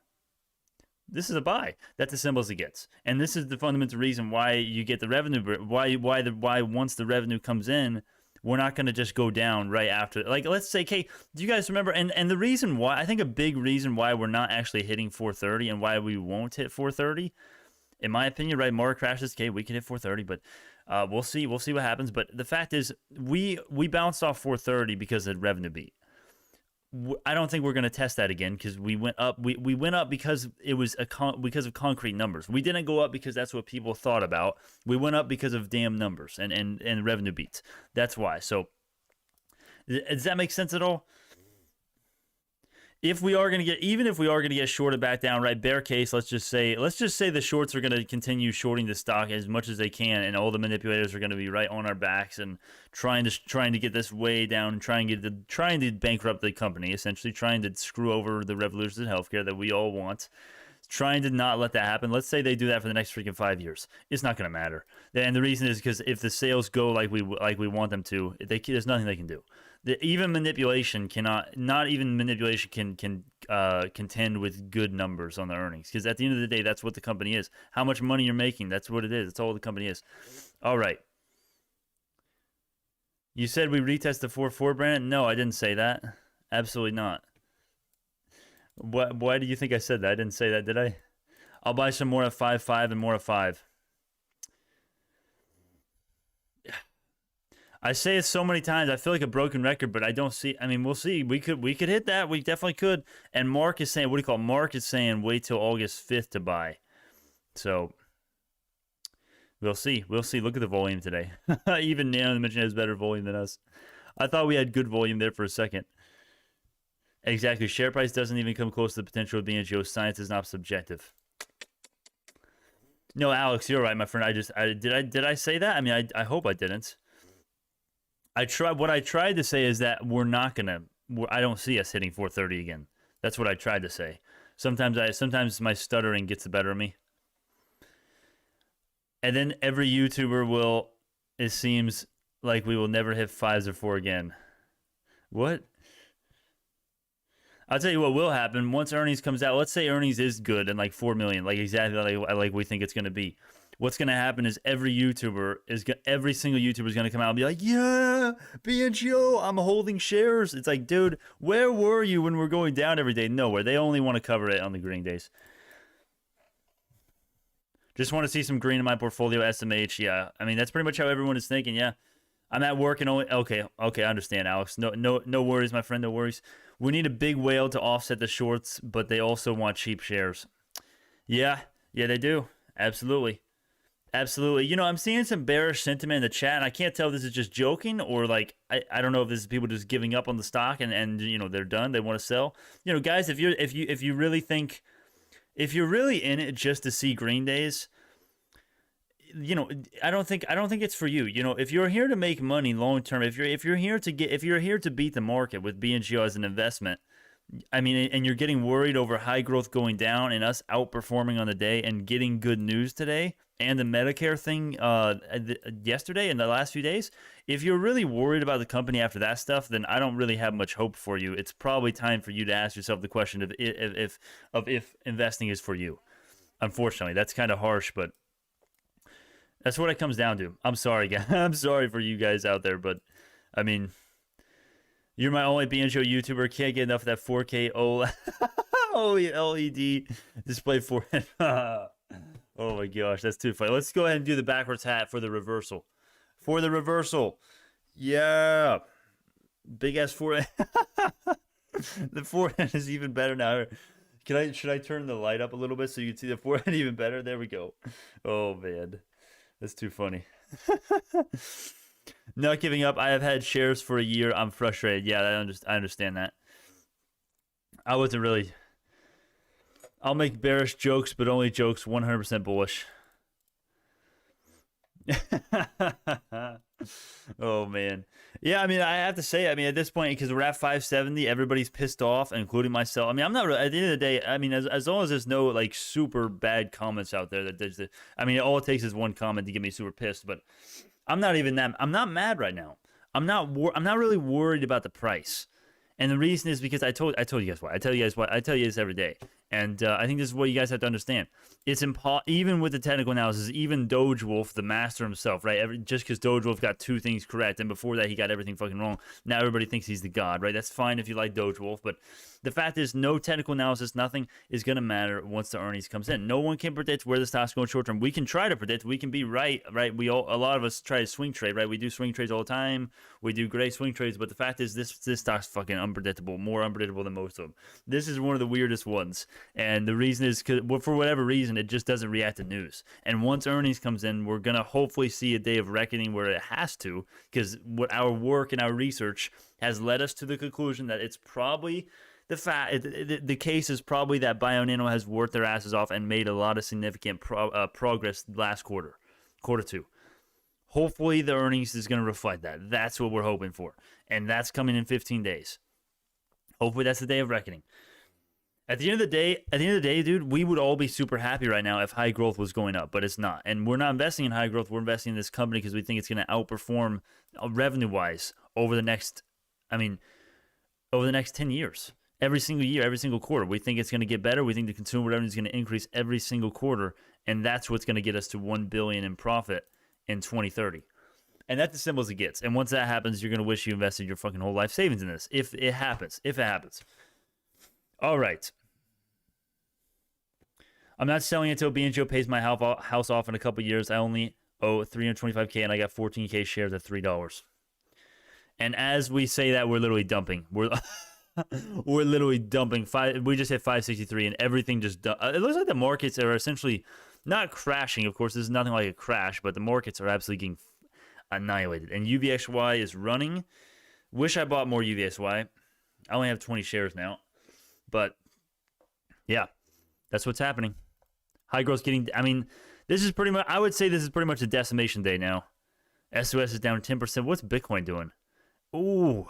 This is a buy. That's as simple as it gets. And this is the fundamental reason why you get the revenue, why once the revenue comes in, we're not going to just go down right after. Like, let's say, okay, do you guys remember? And the reason why, I think a big reason why we're not actually hitting 430 and why we won't hit 430, in my opinion, right? More crashes, okay, we can hit 430, but we'll see. We'll see what happens. But the fact is, we bounced off 430 because of revenue beat. I don't think we're going to test that again because we went up. We went up because it was because of concrete numbers. We didn't go up because that's what people thought about. We went up because of damn numbers and revenue beats. That's why. So does that make sense at all? If we are going to get shorted back down, right? Bear case, let's just say the shorts are going to continue shorting the stock as much as they can, and all the manipulators are going to be right on our backs and trying to get this way down, trying to bankrupt the company, essentially trying to screw over the revolution in healthcare that we all want. Trying to not let that happen. Let's say they do that for the next freaking 5 years. It's not going to matter. And the reason is because if the sales go like we want them to, there's nothing they can do. Even manipulation can contend with good numbers on the earnings. Because at the end of the day, that's what the company is. How much money you're making, that's what it is. That's all the company is. All right. You said we retest the 4.4, Brandon? No, I didn't say that. Absolutely not. Why do you think I said that? I didn't say that, did I? I'll buy some more at 5.5 and more at 5. I say it so many times. I feel like a broken record, but I don't see. I mean, we'll see. We could hit that. We definitely could. And Mark is saying, Mark is saying wait till August 5th to buy. So we'll see. We'll see. Look at the volume today. Even Nano Dimension has better volume than us. I thought we had good volume there for a second. Exactly. Share price doesn't even come close to the potential of BNGO. Science is not subjective. No, Alex, you're right, my friend. Did I say that? I mean, I hope I didn't. What I tried to say is that I don't see us hitting 430 again. That's what I tried to say. Sometimes my stuttering gets the better of me. And then every YouTuber will, it seems like we will never hit 5s or 4 again. What? I'll tell you what will happen once earnings comes out. Let's say earnings is good and like 4 million, like exactly like we think it's going to be. What's going to happen is every single YouTuber is going to come out and be like, yeah, BNGO, I'm holding shares. It's like, dude, where were you when we're going down every day? Nowhere. They only want to cover it on the green days. Just want to see some green in my portfolio, SMH. Yeah, I mean, that's pretty much how everyone is thinking. Yeah, I'm at work and only, okay, I understand, Alex. No worries, my friend, no worries. We need a big whale to offset the shorts, but they also want cheap shares. Yeah, they do. Absolutely. You know, I'm seeing some bearish sentiment in the chat, and I can't tell if this is just joking or like I don't know if this is people just giving up on the stock and you know they're done, they want to sell. You know, guys, if you really think, if you're really in it just to see green days, you know, I don't think it's for you. You know, if you're here to make money long term, if you're here to beat the market with BNGO as an investment, I mean, and you're getting worried over high growth going down and us outperforming on the day and getting good news today and the Medicare thing yesterday and the last few days, if you're really worried about the company after that stuff, then I don't really have much hope for you. It's probably time for you to ask yourself the question of if investing is for you. Unfortunately, that's kind of harsh, but that's what it comes down to. I'm sorry, guys. I'm sorry for you guys out there, but I mean, you're my only BNGO YouTuber. Can't get enough of that 4K OLED display forehead. Oh my gosh, that's too funny. Let's go ahead and do the backwards hat for the reversal. Yeah. Big ass forehead. The forehead is even better now. Should I turn the light up a little bit so you can see the forehead even better? There we go. Oh man. That's too funny. Not giving up. I have had shares for a year. I'm frustrated. Yeah, I understand that. I wasn't really. I'll make bearish jokes, but only jokes 100% bullish. Oh man. Yeah, I mean, I have to say, I mean, at this point, because we're at 570, everybody's pissed off, including myself. I mean, I'm not really, at the end of the day, I mean, as long as there's no like super bad comments out there I mean, all it takes is one comment to get me super pissed, but I'm not mad right now. I'm not really worried about the price. And the reason is because I told you guys why. I tell you this every day. And I think this is what you guys have to understand. It's even with the technical analysis, even Doge Wolf, the master himself, right? Just because Doge Wolf got 2 things correct, and before that he got everything fucking wrong. Now everybody thinks he's the god, right? That's fine if you like Doge Wolf, but the fact is, no technical analysis, nothing is going to matter once the earnings comes in. No one can predict where the stock's going short term. We can try to predict. We can be right? A lot of us try to swing trade, right? We do swing trades all the time. We do great swing trades, but the fact is, this stock's fucking unpredictable, more unpredictable than most of them. This is one of the weirdest ones. And the reason is because, for whatever reason, it just doesn't react to news. And once earnings comes in, we're going to hopefully see a day of reckoning where it has to, because what our work and our research has led us to the conclusion that it's probably the case is probably that BioNano has worked their asses off and made a lot of significant progress last quarter 2. Hopefully the earnings is going to reflect that. That's what we're hoping for. And that's coming in 15 days. Hopefully that's the day of reckoning. At the end of the day, dude, we would all be super happy right now if high growth was going up, but it's not. And we're not investing in high growth. We're investing in this company because we think it's going to outperform revenue-wise over the next 10 years. Every single year, every single quarter. We think it's going to get better. We think the consumer revenue is going to increase every single quarter, and that's what's going to get us to $1 billion in profit in 2030. And that's as simple as it gets. And once that happens, you're going to wish you invested your fucking whole life savings in this. If it happens. All right. I'm not selling until BNGO pays my house off in a couple years. I only owe $325K, and I got 14K shares at $3. And as we say that, we're literally dumping. We're literally dumping. We just hit 563, and everything just it looks like the markets are essentially not crashing. Of course, this is nothing like a crash, but the markets are absolutely getting annihilated. And UVXY is running. Wish I bought more UVXY. I only have 20 shares now. But, yeah, that's what's happening. High growth getting... I mean, This is pretty much, I would say this is pretty much a decimation day now. SOS is down 10%. What's Bitcoin doing? Ooh,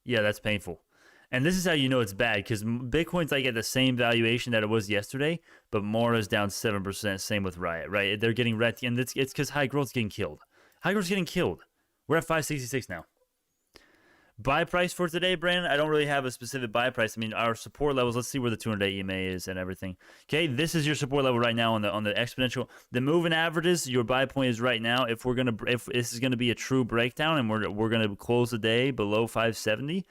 yeah, that's painful. And this is how you know it's bad, because Bitcoin's like at the same valuation that it was yesterday, but Mara's down 7%. Same with Riot, right? They're getting wrecked, and it's because high growth's getting killed. High growth's getting killed. We're at 566 now. Buy price for today, Brandon? I don't really have a specific buy price. I mean, our support levels, let's see where the 200-day EMA is and everything. Okay, this is your support level right now on the exponential. The moving averages, your buy point is right now. If this is gonna be a true breakdown and we're gonna close the day below 570,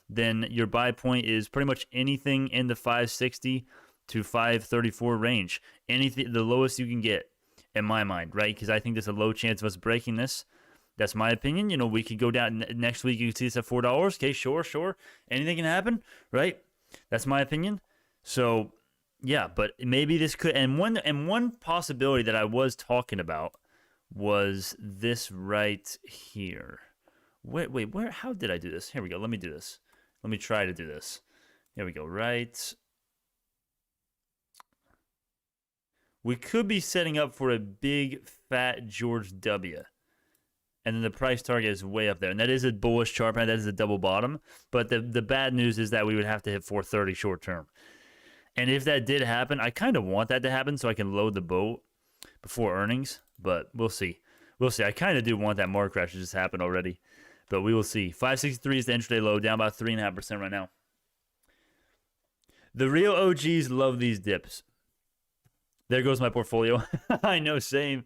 then your buy point is pretty much anything in the 560 to 534 range. Anything, the lowest you can get, in my mind, right? Because I think there's a low chance of us breaking this. That's my opinion. You know, we could go down next week. You can see this at $4. Okay, sure. Anything can happen, right? That's my opinion. So, yeah, but maybe this could. And one possibility that I was talking about was this right here. Wait, where? How did I do this? Here we go. Let me do this. Let me try to do this. Here we go. Right. We could be setting up for a big fat George W. And then the price target is way up there. And that is a bullish chart pattern. That is a double bottom. But the bad news is that we would have to hit 430 short term. And if that did happen, I kind of want that to happen so I can load the boat before earnings. But we'll see. We'll see. I kind of do want that market crash to just happen already. But we will see. 563 is the intraday low, down about 3.5% right now. The real OGs love these dips. There goes my portfolio. I know, same.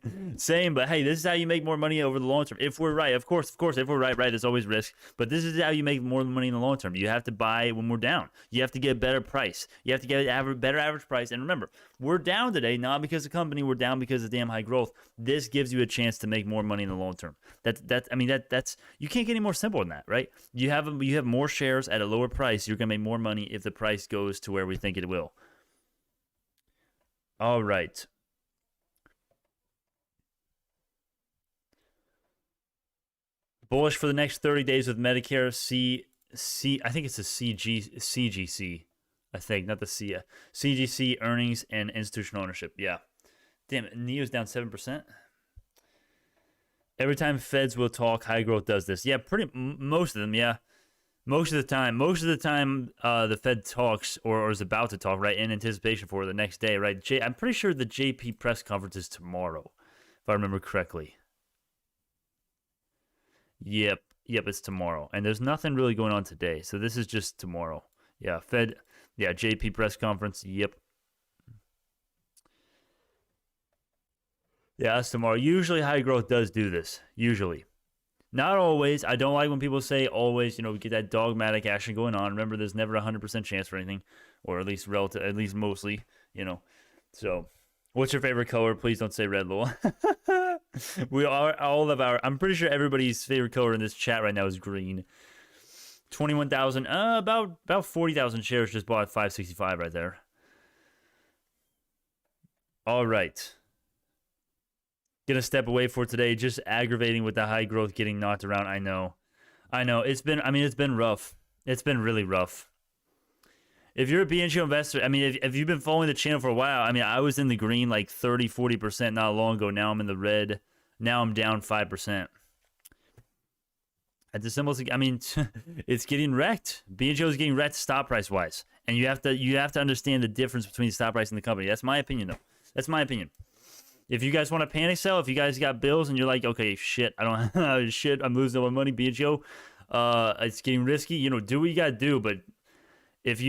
But hey, this is how you make more money over the long term. If we're right, of course, if we're right, there's always risk. But this is how you make more money in the long term. You have to buy when we're down. You have to get a better price. You have to get a better average price. And remember, we're down today, not because of the company. We're down because of damn high growth. This gives you a chance to make more money in the long term. That's you can't get any more simple than that, right? You have more shares at a lower price. You're gonna make more money if the price goes to where we think it will. All right. Bullish for the next 30 days with Medicare I think it's a CGC. I think, not the C. CGC earnings and institutional ownership. Yeah. Damn it. NEO's down 7%. Every time Feds will talk, high growth does this. Yeah, most of them, yeah. Most of the time, the Fed talks or is about to talk, right, in anticipation for the next day, right? I'm pretty sure the JP press conference is tomorrow, if I remember correctly. Yep, it's tomorrow. And there's nothing really going on today, so this is just tomorrow. Yeah, JP press conference, yep. Yeah, that's tomorrow. Usually high growth does do this, usually. Not always. I don't like when people say always, we get that dogmatic action going on. Remember, there's never a 100% chance for anything, or at least mostly, So, what's your favorite color? Please don't say red, Lowell. I'm pretty sure everybody's favorite color in this chat right now is green. 21,000, about 40,000 shares just bought at 565 right there. All right. Gonna step away for today. Just aggravating with the high growth getting knocked around. I know. It's been rough. It's been really rough. If you're a BNGO investor, if you've been following the channel for a while, I was in the green like 30-40% not long ago. Now I'm in the red. Now I'm down 5%. At the symbols, it's getting wrecked. BNGO is getting wrecked stock price wise, and you have to understand the difference between the stock price and the company. That's my opinion, though. That's my opinion. If you guys want to panic sell, if you guys got bills and you're like, okay, shit, I don't shit, I'm losing all my money, BNGO, it's getting risky. Do what you gotta do. But if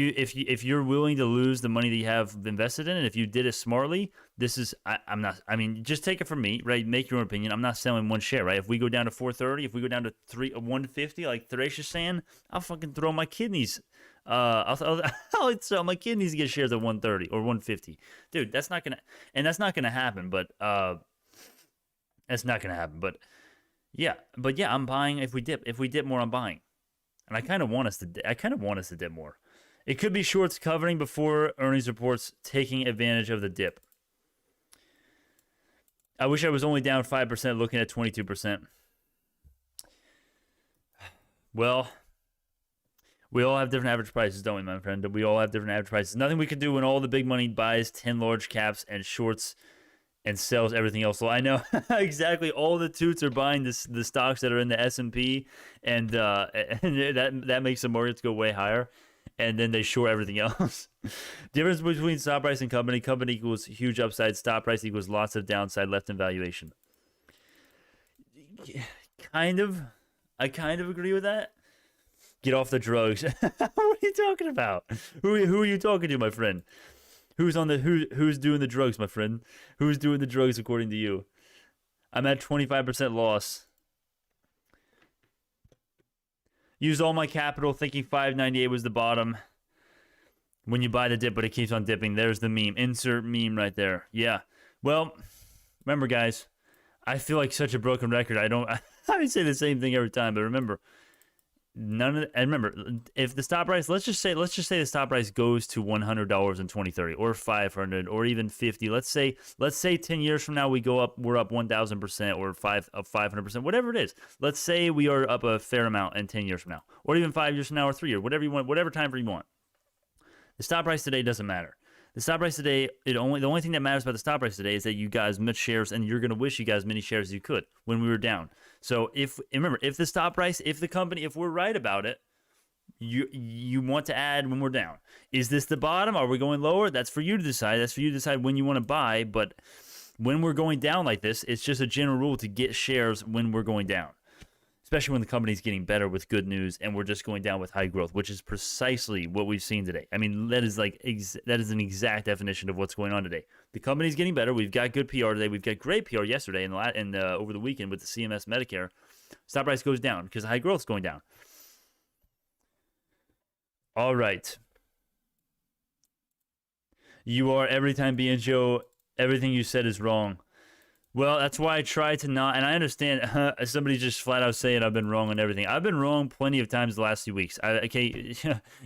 you're willing to lose the money that you have invested in, and if you did it smartly, this is I'm not. Just take it from me, right? Make your own opinion. I'm not selling one share, right? If we go down to 430, if we go down to 150, like Theresia's saying, I'll fucking throw my kidneys. I'll sell my kidneys to get shares at 130 or 150, dude. That's not gonna happen. But that's not gonna happen. But yeah, I'm buying. If we dip more, I'm buying, and I kind of want us to dip more. It could be shorts covering before earnings reports, taking advantage of the dip. I wish I was only down 5%, looking at 22%. Well. We all have different average prices, don't we, my friend? We all have different average prices. Nothing we can do when all the big money buys 10 large caps and shorts and sells everything else. So I know exactly all the toots are buying the stocks that are in the S&P, and that makes the markets go way higher, and then they short everything else. Difference between stock price and company. Company equals huge upside. Stock price equals lots of downside left in valuation. Kind of. I kind of agree with that. Get off the drugs. What are you talking about? Who are you talking to, my friend? Who's doing the drugs, my friend? Who's doing the drugs according to you? I'm at 25% loss. Used all my capital thinking 598 was the bottom. When you buy the dip, but it keeps on dipping. There's the meme. Insert meme right there. Yeah. Well, remember, guys, I feel like such a broken record. I say the same thing every time, but remember, and remember, if the stop price, let's just say the stop price goes to $100 in 2030, or 500, or even 50. Let's say 10 years from now we're up 1,000%, or 500%, whatever it is. Let's say we are up a fair amount in 10 years from now, or even 5 years from now, or 3 years, whatever you want, whatever time frame you want. The stop price today doesn't matter. The stop price today, the only thing that matters about the stop price today is that you guys missed shares, and you're gonna wish you guys as many shares as you could when we were down. So if the stop price, if the company, if we're right about it, you want to add when we're down. Is this the bottom? Are we going lower? That's for you to decide. That's for you to decide when you want to buy. But when we're going down like this, it's just a general rule to get shares when we're going down, especially when the company's getting better with good news and we're just going down with high growth, which is precisely what we've seen today. I mean, that is an exact definition of what's going on today. The company's getting better. We've got good PR today. We've got great PR yesterday and over the weekend with the CMS Medicare. Stop price goes down because high growth is going down. All right. You are every time BNGO, everything you said is wrong. Well, that's why I try to not, and I understand somebody just flat out saying I've been wrong on everything. I've been wrong plenty of times the last few weeks.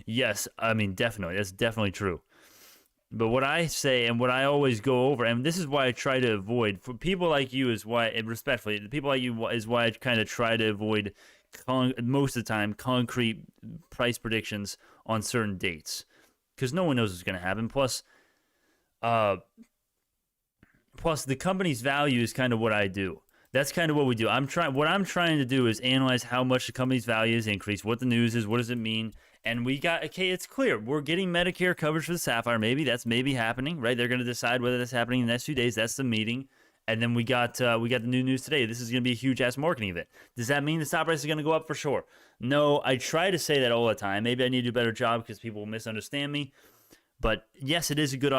Yes, I mean, definitely. That's definitely true. But what I say and what I always go over, and this is why I try to avoid, for people like you is why, and respectfully, people like you is why I kind of try to avoid most of the time concrete price predictions on certain dates. Because no one knows what's going to happen. Plus, the company's value is kind of what I do. That's kind of what we do. What I'm trying to do is analyze how much the company's value has increased, what the news is, what does it mean, and it's clear. We're getting Medicare coverage for the Sapphire. That's maybe happening, right? They're going to decide whether that's happening in the next few days. That's the meeting. And then we got the new news today. This is going to be a huge ass marketing event. Does that mean the stock price is going to go up? For sure. No, I try to say that all the time. Maybe I need to do a better job because people misunderstand me. But yes, it is a good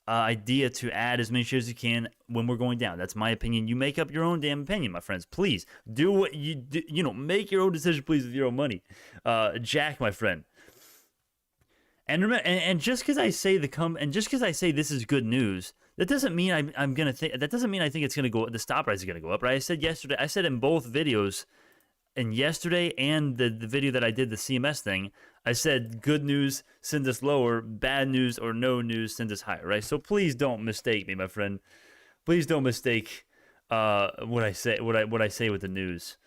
idea to add as many shares as you can when we're going down. That's my opinion. You make up your own damn opinion, my friends. Please do what you do. Make your own decision, please, with your own money. Jack, my friend. And remember, and just because I say this is good news, that doesn't mean I'm gonna think. That doesn't mean I think it's gonna go. The stop price is gonna go up, right? I said in both videos, and yesterday and the video that I did the CMS thing, I said good news send us lower, bad news or no news send us higher, right? So please don't mistake me, my friend. Please don't mistake what I say with the news.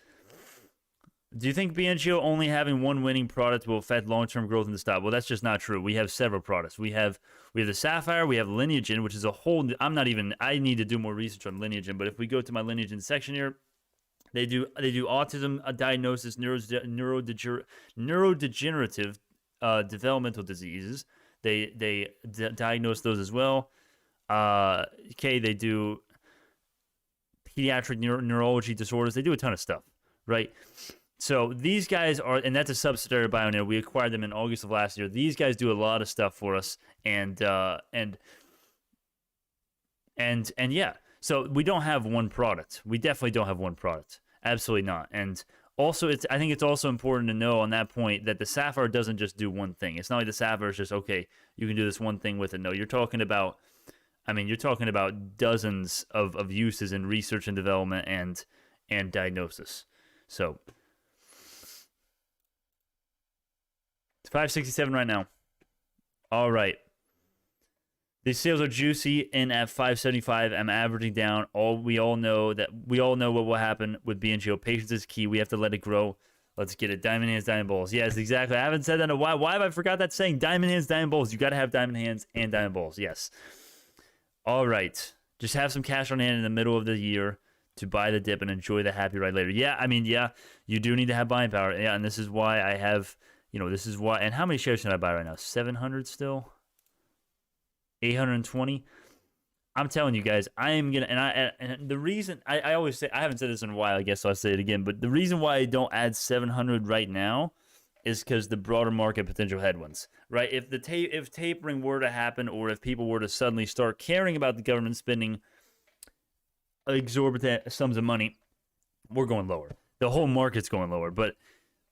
Do you think BNGO only having one winning product will affect long-term growth in the stock? Well, that's just not true. We have several products. We have the Sapphire, we have Lineagen, which is a whole. I need to do more research on Lineagen, but if we go to my Lineagen section here, They do autism diagnosis, neurodegenerative developmental diseases. They diagnose those as well. They do pediatric neurology disorders. They do a ton of stuff, right? So these guys are, and that's a subsidiary of Bioneer. We acquired them in August of last year. These guys do a lot of stuff for us, and yeah. So we don't have one product. We definitely don't have one product. Absolutely not. And also, I think it's also important to know on that point that the Sapphire doesn't just do one thing. It's not like the Sapphire is just, okay, you can do this one thing with it. No, you're talking about dozens of uses in research and development and diagnosis. So it's 567 right now. All right. These sales are juicy, and at 575, I'm averaging down. We all know what will happen with BNGO. Patience is key. We have to let it grow. Let's get it. Diamond hands, diamond balls. Yes, exactly. I haven't said that in a while. Why have I forgot that saying? Diamond hands, diamond balls. You got to have diamond hands and diamond balls. Yes. All right. Just have some cash on hand in the middle of the year to buy the dip and enjoy the happy ride later. Yeah, I mean, yeah, you do need to have buying power. Yeah, and this is why I have, this is why. And how many shares can I buy right now? 700 still? 820? I'm telling you guys, I am gonna, and the reason I always say, I haven't said this in a while, I guess so I'll say it again, but the reason why I don't add 700 right now is because the broader market potential headwinds, right? If tapering were to happen, or if people were to suddenly start caring about the government spending exorbitant sums of money, we're going lower. The whole market's going lower, but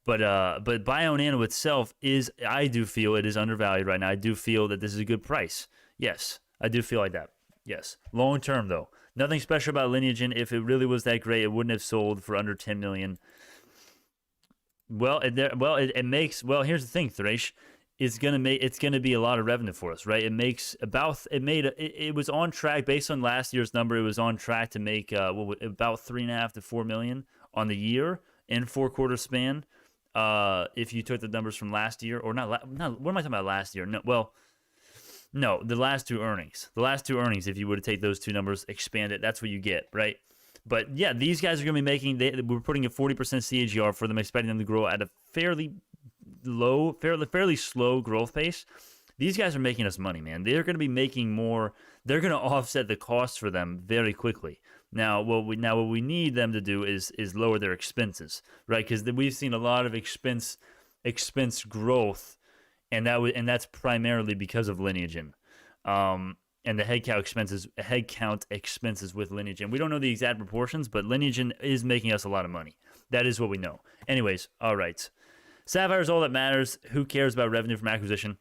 Bio-Nano itself is, I do feel it is undervalued right now. I do feel that this is a good price. Yes, I do feel like that. Yes. Long term, though, nothing special about Lineagen. If it really was that great, it wouldn't have sold for under 10 million. Well, it makes. Well, here's the thing, Thresh. It's gonna be a lot of revenue for us, right? It was on track based on last year's number. It was on track to make about 3.5 to 4 million on the year in 4-quarter span. If you took the numbers from last year, or not, what am I talking about last year? No, the last two earnings. If you were to take those two numbers, expand it, that's what you get, right? But yeah, these guys are going to be making. We're putting a 40% CAGR for them, expecting them to grow at a fairly slow growth pace. These guys are making us money, man. They're going to be making more. They're going to offset the costs for them very quickly. Now, what we need them to do is lower their expenses, right? Because we've seen a lot of expense growth, and that's primarily because of Lineagen, and the headcount expenses with Lineagen. We don't know the exact proportions, but Lineagen is making us a lot of money. That is what we know. Anyways, all right. Sapphire is all that matters. Who cares about revenue from acquisition?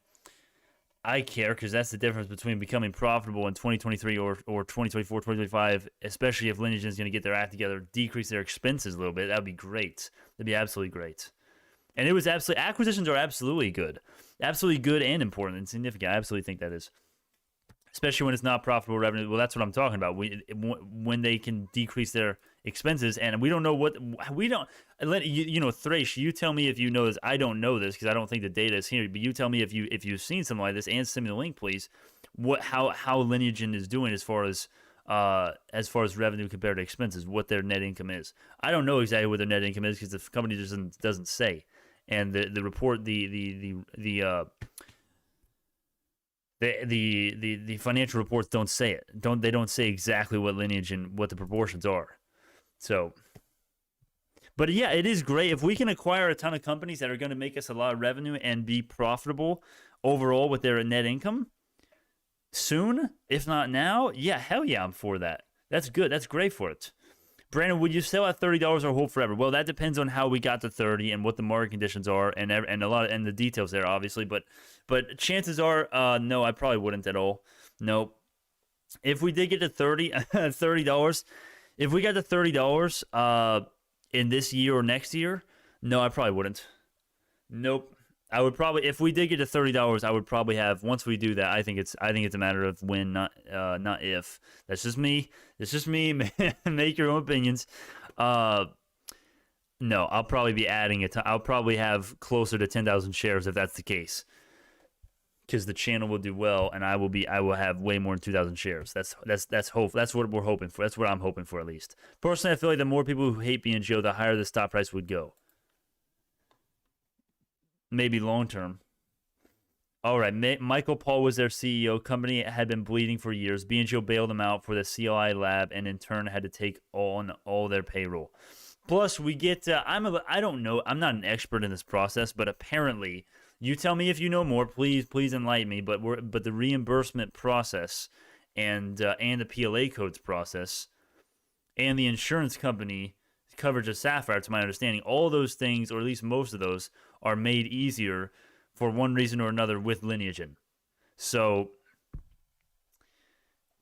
I care, because that's the difference between becoming profitable in 2023 or 2024, 2025, especially if Lineagen is going to get their act together, decrease their expenses a little bit. That would be great. That'd be absolutely great. And acquisitions are absolutely good and important and significant. I absolutely think that is. Especially when it's not profitable revenue. Well, that's what I'm talking about. When they can decrease their expenses, and we don't know Thresh, you tell me if you know this. I don't know this because I don't think the data is here. But you tell me if you've seen something like this, and send me the link, please. How Lineagen is doing as far as revenue compared to expenses, what their net income is. I don't know exactly what their net income is because the company just doesn't say, and the report the financial reports don't say it. They don't say exactly what Lineagen, what the proportions are. So, but yeah, it is great if we can acquire a ton of companies that are going to make us a lot of revenue and be profitable overall with their net income soon, if not now. Yeah, hell yeah, I'm for that. That's good. That's great for it. Brandon, would you sell at $30 or hold forever? Well, that depends on how we got to 30 and what the market conditions are, and the details there, obviously. But chances are, no, I probably wouldn't at all. Nope. If we did get to $30, if we got to $30 in this year or next year, no, I probably wouldn't. Nope. I would probably, if we did get to $30, I would probably have. Once we do that, I think it's a matter of when, not if. That's just me. It's just me. Make your own opinions. No, I'll probably be adding it. I'll probably have closer to 10,000 shares if that's the case, because the channel will do well, and I will have way more than 2,000 shares. That's hope. That's what we're hoping for. That's what I'm hoping for, at least. Personally, I feel like the more people who hate BNGO, the higher the stock price would go. Maybe long term. All right, Michael Paul was their CEO. Company had been bleeding for years. BNGO bailed them out for the CLI lab, and in turn had to take on all their payroll. Plus, we get. I don't know. I'm not an expert in this process, but apparently, you tell me if you know more. Please enlighten me. But the reimbursement process, and the PLA codes process, and the insurance company coverage of Sapphire, to my understanding, all those things, or at least most of those, are made easier for one reason or another with Lineagen. So,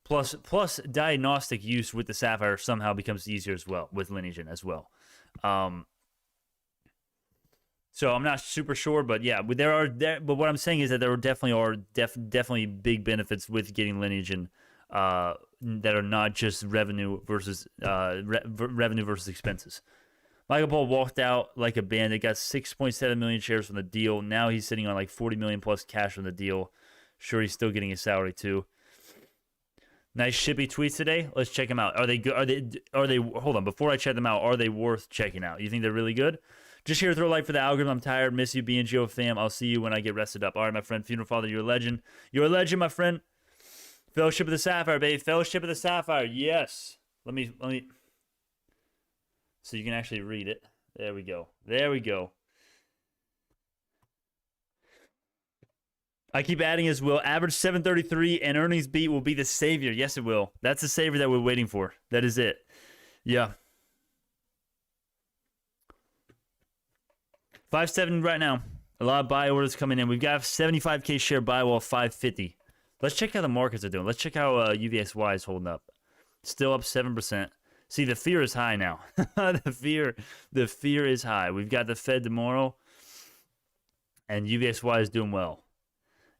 plus diagnostic use with the Sapphire somehow becomes easier as well with Lineagen as well. So I'm not super sure, but yeah, but what I'm saying is that there definitely big benefits with getting Lineagen that are not just revenue versus expenses. Michael Paul walked out like a bandit, got 6.7 million shares from the deal. Now he's sitting on like 40 million plus cash from the deal. Sure, he's still getting his salary too. Nice shippy tweets today. Let's check them out. Are they good? Are they? Hold on. Before I check them out, are they worth checking out? You think they're really good? Just here to throw a light for the algorithm. I'm tired. Miss you, BNGO fam. I'll see you when I get rested up. All right, my friend. Funeral Father, you're a legend. You're a legend, my friend. Fellowship of the Sapphire, baby. Fellowship of the Sapphire. Yes. Let me. So you can actually read it. There we go. There we go. I keep adding as will. Average 733 and earnings beat will be the savior. Yes, it will. That's the savior that we're waiting for. That is it. Yeah. 570 right now. A lot of buy orders coming in. We've got 75K share buy wall 550. Let's check how the markets are doing. Let's check how UVXY is holding up. Still up 7%. See, the fear is high now. the fear is high. We've got the Fed tomorrow, and UVXY is doing well.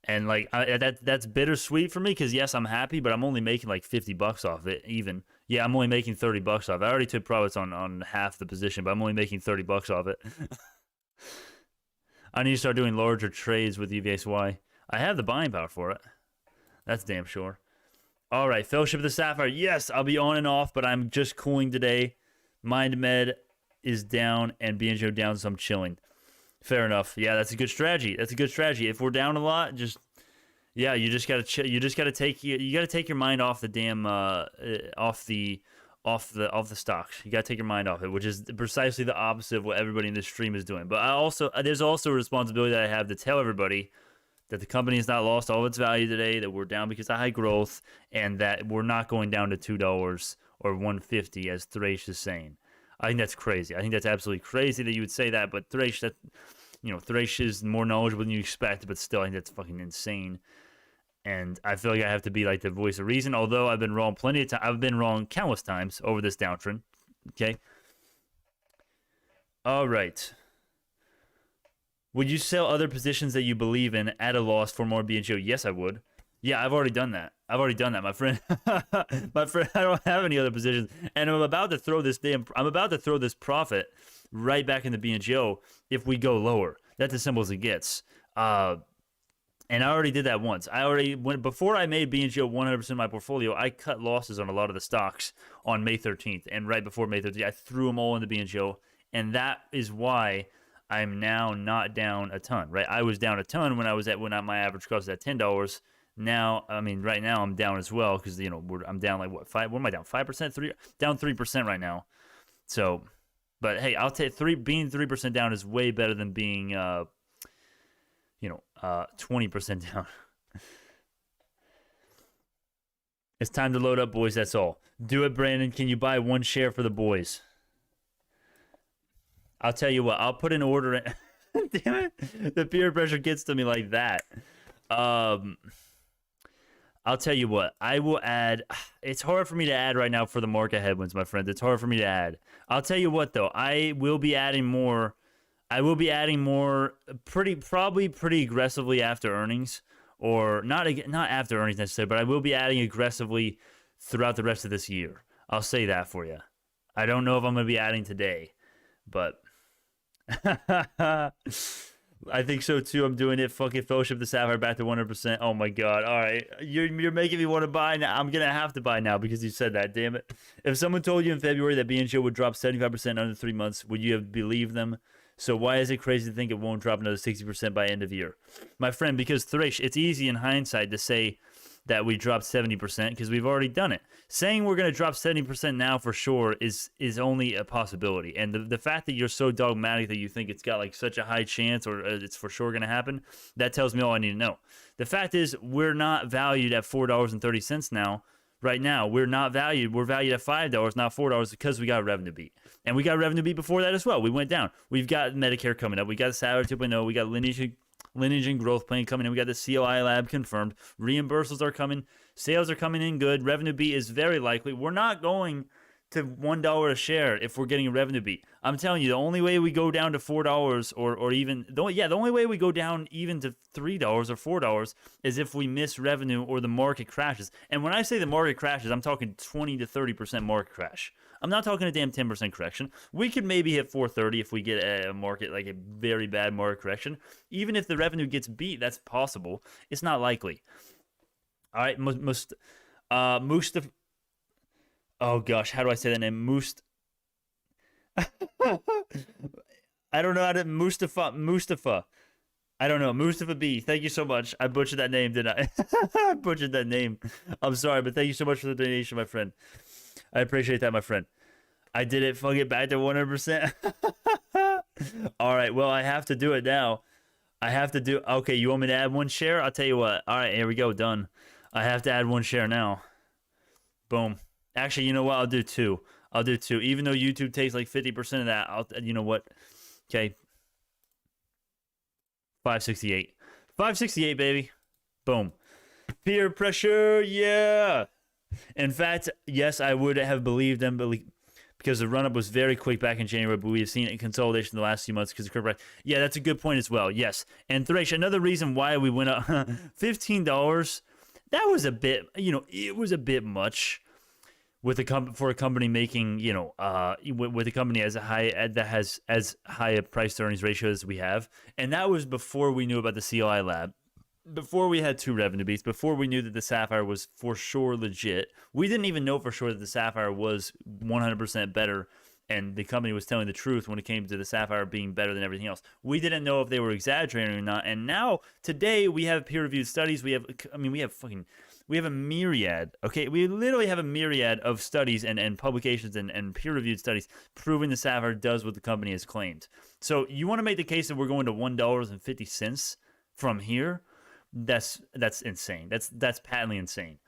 And like that's bittersweet for me because yes, I'm happy, but I'm only making like $50 off it. Even yeah, I'm only making $30 off. I already took profits on half the position, but I'm only making $30 off it. I need to start doing larger trades with UVXY. I have the buying power for it. That's damn sure. All right, Fellowship of the Sapphire. Yes, I'll be on and off, but I'm just cooling today. MindMed is down and BNGO down, so I'm chilling. Fair enough. Yeah, that's a good strategy. That's a good strategy. If we're down a lot, just yeah, you just gotta chill. You just gotta take your mind off the damn off the stocks. You gotta take your mind off it, which is precisely the opposite of what everybody in this stream is doing. But there's also a responsibility that I have to tell everybody that the company has not lost all of its value today, that we're down because of high growth, and that we're not going down to $2 or $1.50 as Thresh is saying. I think that's crazy. I think that's absolutely crazy that you would say that, but Thresh is more knowledgeable than you expect, but still, I think that's fucking insane. And I feel like I have to be like the voice of reason, although I've been wrong plenty of times. I've been wrong countless times over this downtrend. Okay. All right. Would you sell other positions that you believe in at a loss for more BNGO? Yes, I would. Yeah, I've already done that. My friend. My friend, I don't have any other positions, and I'm about to throw this profit right back into BNGO if we go lower. That's as simple as it gets. And I already did that once. Before I made BNGO 100% of my portfolio, I cut losses on a lot of the stocks on May 13th, and right before May 13th, I threw them all into BNGO, and that is why I'm now not down a ton. Right, I was down a ton when my average cost was at $10. Now, I mean, right now I'm down as well because I'm down like what 5? What am I down? 5%? Down 3% right now. So, but hey, I'll take being 3% down is way better than being 20% down. It's time to load up, boys. That's all. Do it, Brandon. Can you buy one share for the boys? I'll tell you what. I'll put an order in. Damn it! The peer pressure gets to me like that. I'll tell you what, I will add. It's hard for me to add right now for the market headwinds, my friend. It's hard for me to add. I'll tell you what, though, I will be adding more. Probably pretty aggressively after earnings, or not after earnings necessarily, but I will be adding aggressively throughout the rest of this year. I'll say that for you. I don't know if I'm going to be adding today, but I think so too. I'm doing it. Fucking Fellowship of the Sapphire back to 100%. Oh my god. All right. You're making me want to buy now. I'm going to have to buy now because you said that. Damn it. If someone told you in February that BNGO would drop 75% under 3 months, would you have believed them? So why is it crazy to think it won't drop another 60% by end of year? My friend, because Thresh, it's easy in hindsight to say that we dropped 70% because we've already done it. Saying we're going to drop 70% now for sure is only a possibility. And the fact that you're so dogmatic that you think it's got like such a high chance or it's for sure going to happen, that tells me all I need to know. The fact is we're not valued at $4.30 now. Right now, we're not valued. We're valued at $5, not $4 because we got a revenue beat. And we got a revenue beat before that as well. We went down. We've got Medicare coming up. We got Salary 2.0. We got lineage and growth plan coming in. We got the COI lab confirmed. Reimbursables are coming. Sales are coming in good. Revenue beat is very likely. We're not going to $1 a share if we're getting a revenue beat. I'm telling you, the only way we go down to $4 or even the only way we go down even to $3 or $4 is if we miss revenue or the market crashes. And when I say the market crashes, I'm talking 20 to 30% market crash. I'm not talking a damn 10% correction. We could maybe hit 430 if we get a market, like a very bad market correction. Even if the revenue gets beat, that's possible. It's not likely. All right, Mustafa. Oh gosh, how do I say that name? I don't know how to Mustafa. I don't know. Mustafa B. Thank you so much. I butchered that name, didn't I? I butchered that name. I'm sorry, but thank you so much for the donation, my friend. I appreciate that, my friend. I did it. Fuck it back to 100%. All right. Well, I have to do it now. I have to do. Okay, you want me to add one share? I'll tell you what. All right, here we go. Done. I have to add one share now. Boom. Actually, you know what? I'll do two. I'll do two. Even though YouTube takes like 50% of that, you know what? Okay. 568. 568, baby. Boom. Peer pressure. Yeah. In fact, yes, I would have believed them, because the run-up was very quick back in January, but we have seen it in consolidation the last few months because of curve price. Yeah, that's a good point as well. Yes. And Thresh, another reason why we went up $15, that was a bit, it was a bit much with for a company making, with a company that has as high a price to earnings ratio as we have. And that was before we knew about the CLI lab. Before we had two revenue beats, before we knew that the Sapphire was for sure legit. We didn't even know for sure that the Sapphire was 100% better, and the company was telling the truth when it came to the Sapphire being better than everything else. We didn't know if they were exaggerating or not, and now, today, we have peer-reviewed studies. We have a myriad, okay? We literally have a myriad of studies and publications and peer-reviewed studies proving the Sapphire does what the company has claimed. So you want to make the case that we're going to $1.50 from here? That's insane. That's patently insane.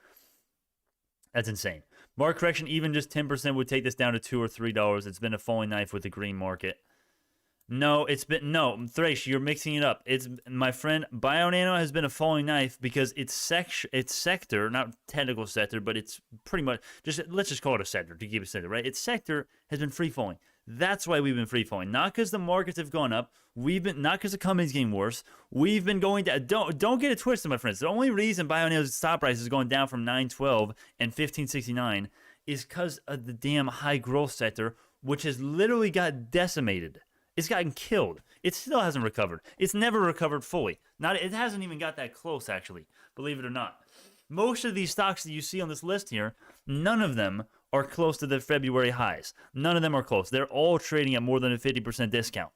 That's insane. Market correction, even just 10% would take this down to $2 or $3. It's been a falling knife with the green market. No, Thresh, you're mixing it up. It's, my friend, BioNano has been a falling knife because its sector, not technical sector, but it's pretty much let's just call it a sector to keep it sector, right? Its sector has been free falling. That's why we've been free falling, not because the markets have gone up. Not because the company's getting worse. We've been going down. Don't get it twisted, my friends. The only reason BioNano's stock price is going down from 912 and 1569 is because of the damn high growth sector, which has literally got decimated. It's gotten killed. It still hasn't recovered. It's never recovered fully. It hasn't even got that close, actually, believe it or not. Most of these stocks that you see on this list here, none of them are close to the February highs. None of them are close. They're all trading at more than a 50% discount.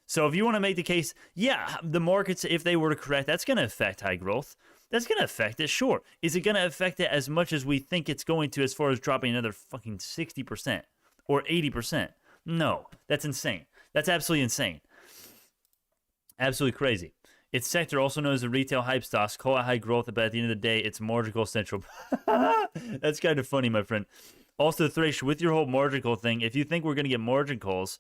So if you want to make the case, yeah, the markets, if they were to correct, that's going to affect high growth. That's going to affect it, sure. Is it going to affect it as much as we think it's going to as far as dropping another fucking 60% or 80%? No, that's insane. That's absolutely insane. Absolutely crazy. Its sector, also known as the retail hype stocks, call it high growth, but at the end of the day, it's margin call central. That's kind of funny, my friend. Also, Thresh, with your whole margin call thing, if you think we're going to get margin calls,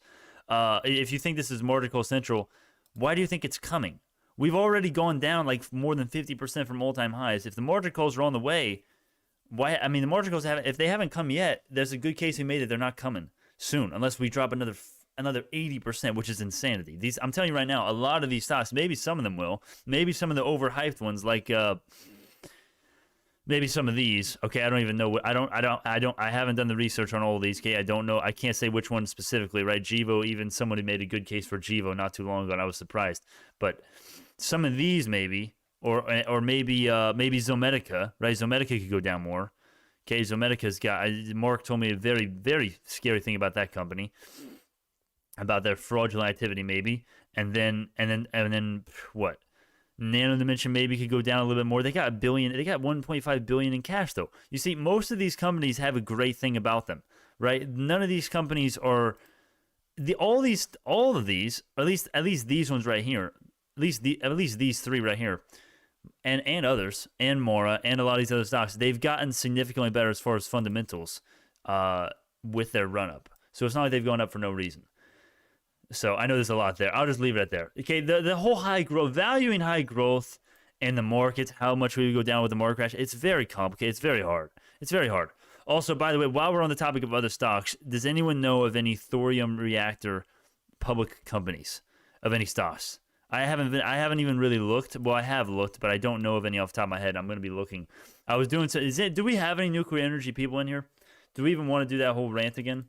if you think this is margin call central, why do you think it's coming? We've already gone down like more than 50% from all-time highs. If the margin calls are on the way, why? I mean, the margin calls if they haven't come yet, there's a good case we made that they're not coming soon, unless we drop another 80%, which is insanity. I'm telling you right now, a lot of these stocks, maybe some of them will, maybe some of the overhyped ones, like maybe some of these. Okay, I don't even know. I haven't done the research on all of these. Okay, I don't know. I can't say which one specifically. Right, Gevo. Even somebody made a good case for Gevo not too long ago, and I was surprised. But some of these maybe, or maybe Zomedica. Right, Zomedica could go down more. Okay, Zomedica's got. Mark told me a very, very scary thing about that company, about their fraudulent activity, maybe, and then what? Nano Dimension maybe could go down a little bit more. They got $1 billion. They got 1.5 billion in cash, though. You see, most of these companies have a great thing about them, right? None of these companies are all of these, at least these ones right here, at least these three right here, and others, and Mora, and a lot of these other stocks, they've gotten significantly better as far as fundamentals with their run up. So it's not like they've gone up for no reason. So I know there's a lot there. I'll just leave it at there. Okay, the whole high growth, valuing high growth and the markets, how much we would go down with the market crash, it's very complicated. It's very hard. It's very hard. Also, by the way, while we're on the topic of other stocks, does anyone know of any thorium reactor public companies, of any stocks? I haven't even really looked. Well, I have looked, but I don't know of any off the top of my head. I'm going to be looking. I was doing so. Do we have any nuclear energy people in here? Do we even want to do that whole rant again?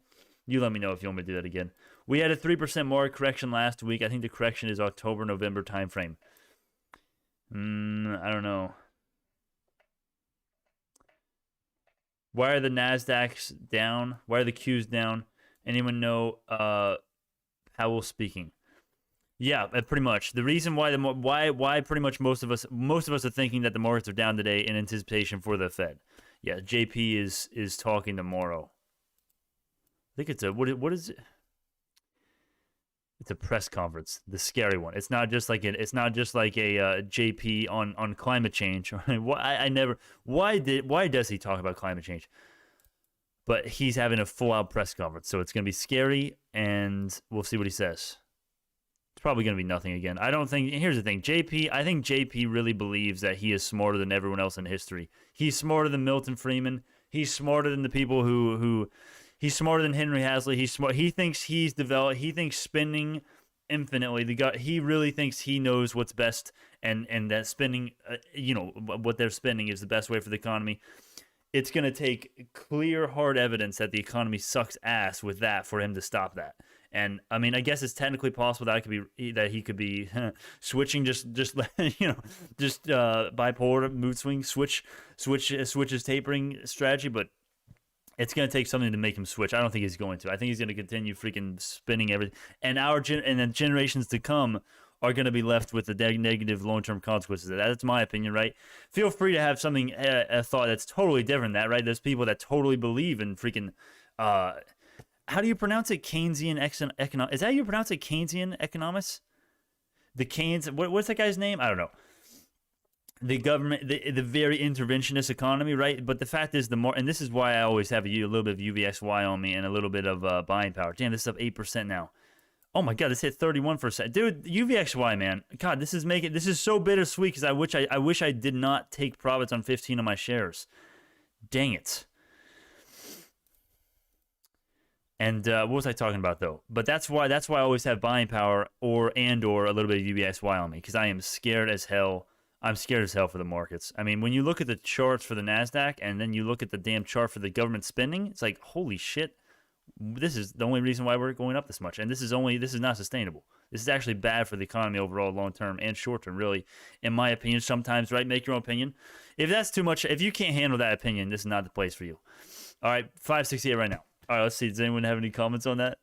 You let me know if you want me to do that again. We had a 3% market correction last week. I think the correction is October-November timeframe. I don't know. Why are the Nasdaqs down? Why are the Qs down? Anyone know? Powell speaking. Yeah, pretty much. The reason why why pretty much most of us are thinking that the markets are down today in anticipation for the Fed. Yeah, JP is talking tomorrow. I think it's a what is it? It's a press conference, the scary one. It's not just like a JP on climate change. Why does he talk about climate change? But he's having a full out press conference, so it's gonna be scary, and we'll see what he says. It's probably going to be nothing again. I don't think. Here's the thing, I think JP really believes that he is smarter than everyone else in history. He's smarter than Milton Friedman. He's smarter than the people who he's smarter than Henry Hazlitt. He's smart. He thinks he's developed. He thinks spending infinitely. He really thinks he knows what's best, and that spending, what they're spending is the best way for the economy. It's going to take clear, hard evidence that the economy sucks ass with that for him to stop that. And I mean, I guess it's technically possible that he could be switching, just bipolar mood swing, switch his tapering strategy. But it's going to take something to make him switch. I don't think he's going to. I think he's going to continue freaking spinning everything. And and then generations to come are going to be left with the negative long-term consequences. That's my opinion, right? Feel free to have something, a thought that's totally different than that, right? There's people that totally believe in freaking, how do you pronounce it? Keynesian economics? Is that how you pronounce it? Keynesian economics? The Keynes, what's that guy's name? I don't know. The government, the very interventionist economy, right? But the fact is, and this is why I always have a little bit of UVXY on me and a little bit of buying power. Damn, this is up 8% now. Oh my god, this hit 31%. Dude, UVXY, man. God, this is so bittersweet because I wish I did not take profits on 15 of my shares. Dang it. And what was I talking about though? But that's why I always have buying power or a little bit of UVXY on me, because I am scared as hell. I'm scared as hell for the markets. I mean, when you look at the charts for the Nasdaq and then you look at the damn chart for the government spending, it's like, holy shit. This is the only reason why we're going up this much, and this is not sustainable. This is actually bad for the economy overall, long term and short term, really, in my opinion. Sometimes, right? Make your own opinion. If that's too much, if you can't handle that opinion, this is not the place for you. All right, 568 right now. All right, let's see. Does anyone have any comments on that?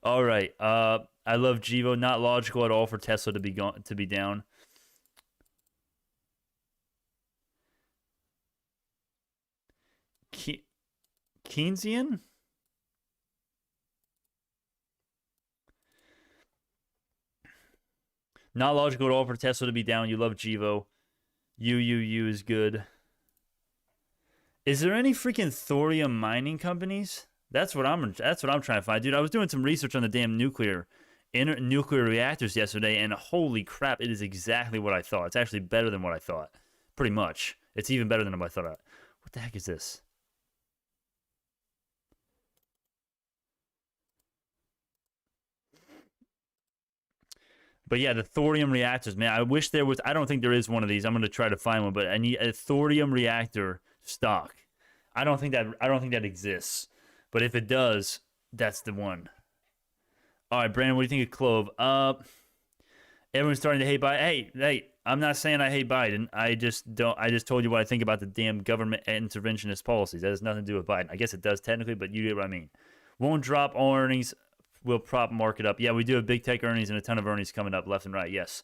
All right. I love Jivo. Not logical at all for Tesla to be down. Keynesian? Not logical at all for Tesla to be down. You love Jivo. UUU is good. Is there any freaking thorium mining companies? That's what I'm trying to find, dude. I was doing some research on the damn nuclear reactors yesterday, and holy crap, it is exactly what I thought. It's actually better than what I thought. Pretty much. It's even better than what I thought. What the heck is this? But yeah, the thorium reactors, man. I wish there was. I don't think there is one of these. I'm going to try to find one, but I need a thorium reactor stock. I don't think that exists. But if it does, that's the one. All right, Brandon, what do you think of Clove? Everyone's starting to hate Biden. Hey, I'm not saying I hate Biden. I just told you what I think about the damn government interventionist policies. That has nothing to do with Biden. I guess it does technically, but you get what I mean. Won't drop all earnings. Will prop market up. Yeah, we do have big tech earnings and a ton of earnings coming up left and right. Yes.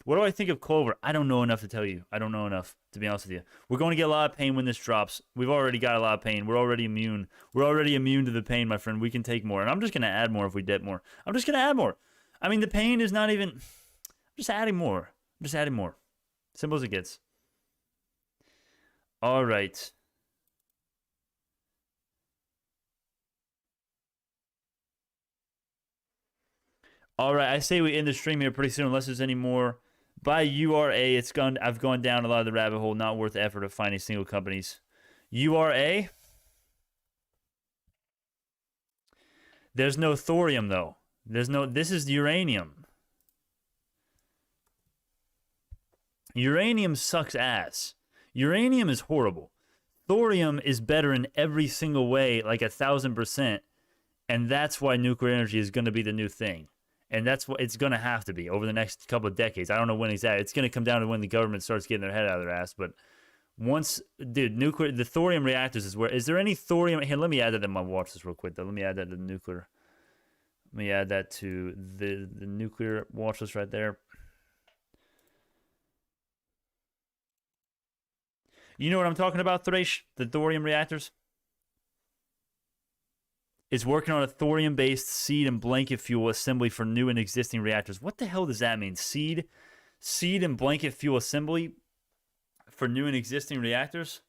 What do I think of Clover? I don't know enough to tell you. I don't know enough, to be honest with you. We're going to get a lot of pain when this drops. We've already got a lot of pain. We're already immune. We're already immune to the pain, my friend. We can take more. And I'm just going to add more if we get more. I'm just going to add more. I mean, the pain is not even... I'm just adding more. I'm just adding more. Simple as it gets. All right. All right, I say we end the stream here pretty soon, unless there's any more. By URA, I've gone down a lot of the rabbit hole. Not worth the effort of finding single companies. URA? There's no thorium though. This is uranium. Uranium sucks ass. Uranium is horrible. Thorium is better in every single way, like 1,000%. And that's why nuclear energy is going to be the new thing. And that's what it's going to have to be over the next couple of decades. I don't know when exactly. It's going to come down to when the government starts getting their head out of their ass, but Once, dude, the thorium reactors is where. Is there any thorium here? Let me add that in my watch list real quick though. Let me add that to the nuclear. Let me add that to the nuclear watch list right there. You know what I'm talking about, Thresh? The thorium reactors? It's working on a thorium-based seed and blanket fuel assembly for new and existing reactors. What the hell does that mean? Seed and blanket fuel assembly for new and existing reactors?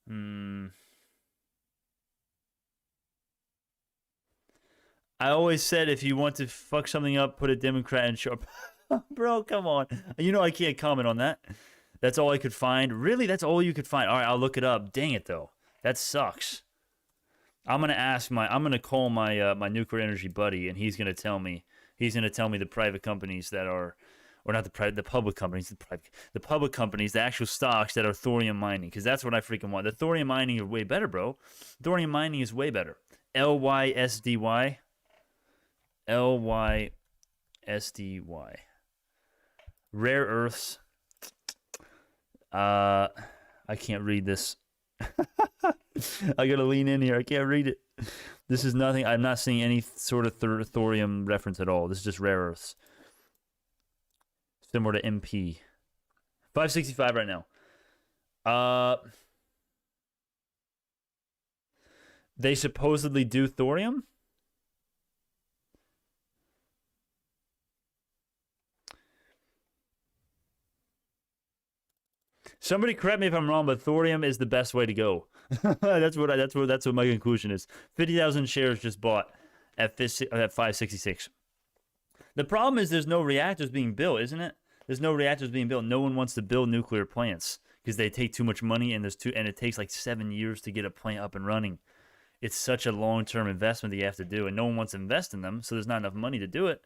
I always said if you want to fuck something up, put a Democrat in charge. Bro, come on. You know I can't comment on that. That's all I could find. Really? That's all you could find? All right, I'll look it up. Dang it, though. That sucks. I'm gonna call my my nuclear energy buddy, and he's gonna tell me the private companies that are, or not the public companies, the public companies, the actual stocks that are thorium mining, because that's what I freaking want. The thorium mining is way better, bro. Thorium mining is way better. LYSDY. LYSDY. Rare earths. I can't read this. I gotta lean in here. I can't read it. This is nothing. I'm not seeing any sort of thorium reference at all. This is just rare earths. Similar to MP. 565 right now. They supposedly do thorium? Somebody correct me if I'm wrong, but thorium is the best way to go. that's what my conclusion is. 50,000 shares just bought at 566. The problem is there's no reactors being built, isn't it? There's no reactors being built. No one wants to build nuclear plants because they take too much money, and it takes like 7 years to get a plant up and running. It's such a long-term investment that you have to do, and no one wants to invest in them, so there's not enough money to do it.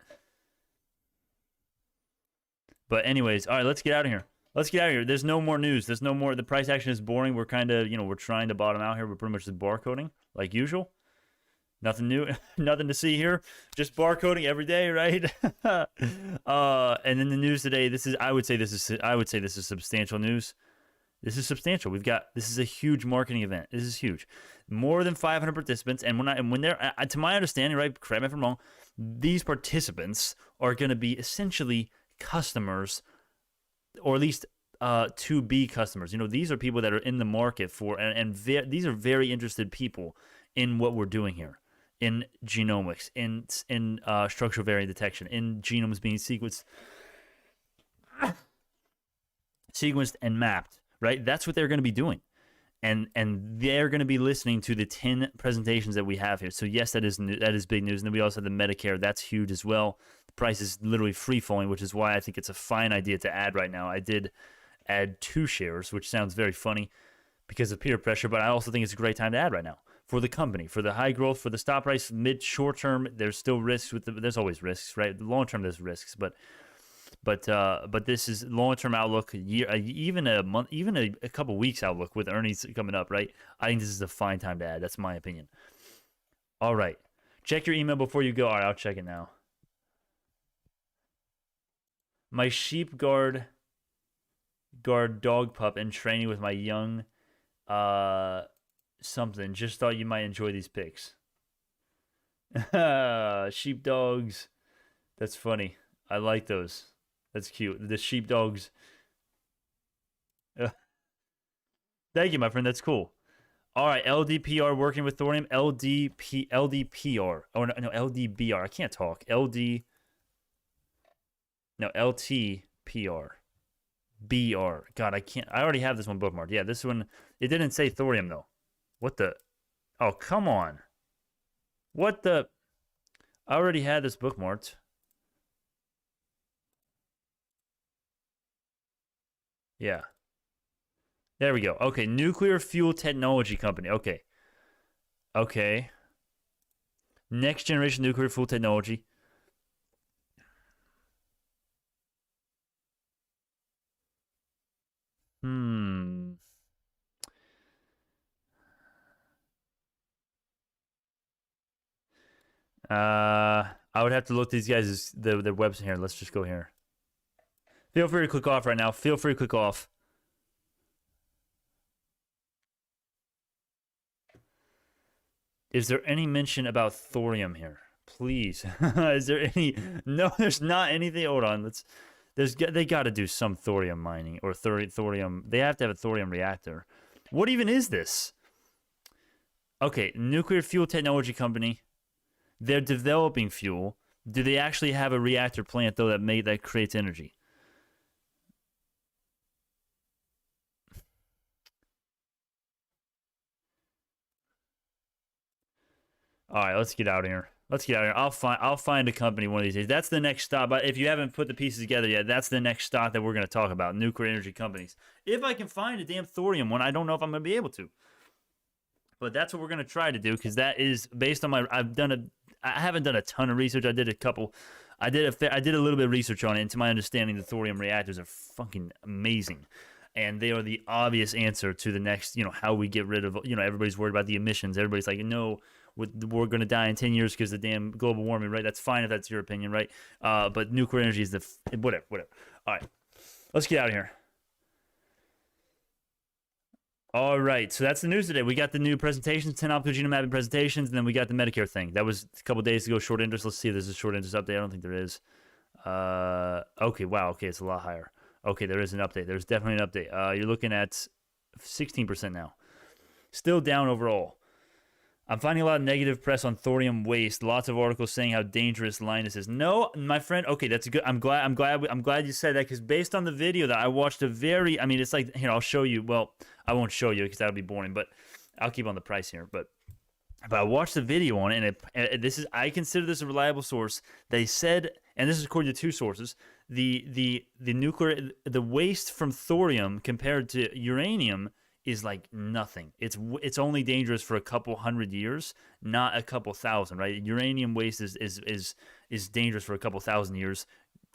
But anyways, all right, let's get out of here. Let's get out of here. There's no more news. There's no more. The price action is boring. We're kind of, we're trying to bottom out here. We're pretty much just barcoding like usual. Nothing new. Nothing to see here. Just barcoding every day, right? And then the news today. I would say this is substantial news. This is substantial. This is a huge marketing event. This is huge. More than 500 participants, and when they're, to my understanding, right? Correct me if I'm wrong. These participants are going to be essentially customers, or at least to be customers. These are people that are in the market for, and these are very interested people in what we're doing here, in genomics, in structural variant detection, in genomes being sequenced and mapped. Right, that's what they're going to be doing, and they're going to be listening to the 10 presentations that we have here. So yes, that is big news. And then we also have the Medicare. That's huge as well. The price is literally free falling, which is why I think it's a fine idea to add right now. I did add 2 shares, which sounds very funny because of peer pressure, but I also think it's a great time to add right now for the company, for the high growth, for the stop price. Short term, there's still risks there's always risks, right? Long term, there's risks, but this is long-term outlook, even a month, even a couple weeks outlook with earnings coming up, right? I think this is a fine time to add. That's my opinion. All right. Check your email before you go. All right, I'll check it now. My sheep guard dog pup in training with my young something. Just thought you might enjoy these pics. Sheepdogs. That's funny. I like those. That's cute. The sheepdogs. Thank you, my friend. That's cool. All right, LDPR working with thorium. LDPR. Oh, no, LDBR. I can't talk. LTPR. BR. God, I can't. I already have this one bookmarked. Yeah, this one. It didn't say thorium, though. What the? Oh, come on. What the? I already had this bookmarked. Yeah. There we go. Okay, nuclear fuel technology company. Okay. Next generation nuclear fuel technology. I would have to look these guys' their website here. Let's just go here. Feel free to click off right now. Feel free to click off. Is there any mention about thorium here? Please. Is there any? No, there's not anything. Hold on. They got to do some thorium mining or thorium. They have to have a thorium reactor. What even is this? Okay, nuclear fuel technology company. They're developing fuel. Do they actually have a reactor plant though that creates energy? All right, let's get out of here. Let's get out of here. I'll find a company one of these days. That's the next stop. But if you haven't put the pieces together yet, that's the next stop that we're going to talk about. Nuclear energy companies. If I can find a damn thorium one, I don't know if I'm going to be able to. But that's what we're going to try to do, because that is based on I haven't done a ton of research. I did a couple. I did a little bit of research on it, and to my understanding, the thorium reactors are fucking amazing. And they are the obvious answer to the next, how we get rid of, everybody's worried about the emissions. Everybody's like, no, we're going to die in 10 years because of the damn global warming, right? That's fine if that's your opinion, right? But nuclear energy is whatever. All right, let's get out of here. All right, so that's the news today. We got the new presentations, 10 optical genome mapping presentations, and then we got the Medicare thing. That was a couple days ago, short interest. Let's see if there's a short interest update. I don't think there is. Okay, wow, okay, it's a lot higher. Okay, there is an update. There's definitely an update. You're looking at 16% now. Still down overall. I'm finding a lot of negative press on thorium waste. Lots of articles saying how dangerous Linus is. No, my friend. Okay, that's good. I'm glad you said that, because based on the video that I watched, it's like, I'll show you. Well, I won't show you because that'll be boring, but I'll keep on the price here. But I watched the video on it, and I consider this a reliable source. They said, and this is according to two sources, the waste from thorium compared to uranium is like nothing. It's only dangerous for a couple hundred years, not a couple thousand, right? Uranium waste is dangerous for a couple thousand years.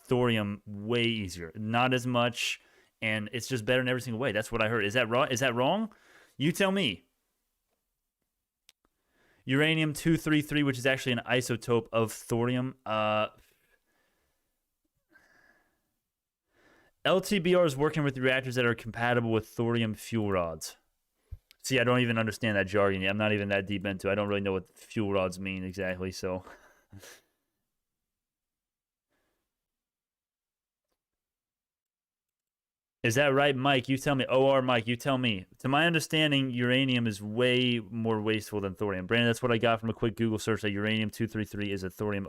Thorium way easier, not as much, and it's just better in every single way. That's what I heard. Is that wrong? You tell me. Uranium 233, which is actually an isotope of thorium. LTBR is working with reactors that are compatible with thorium fuel rods. See, I don't even understand that jargon yet. I'm not even that deep into it. I don't really know what fuel rods mean exactly, so. Is that right, Mike? You tell me. OR Mike, you tell me. To my understanding, uranium is way more wasteful than thorium. Brandon, that's what I got from a quick Google search, that uranium-233 is a thorium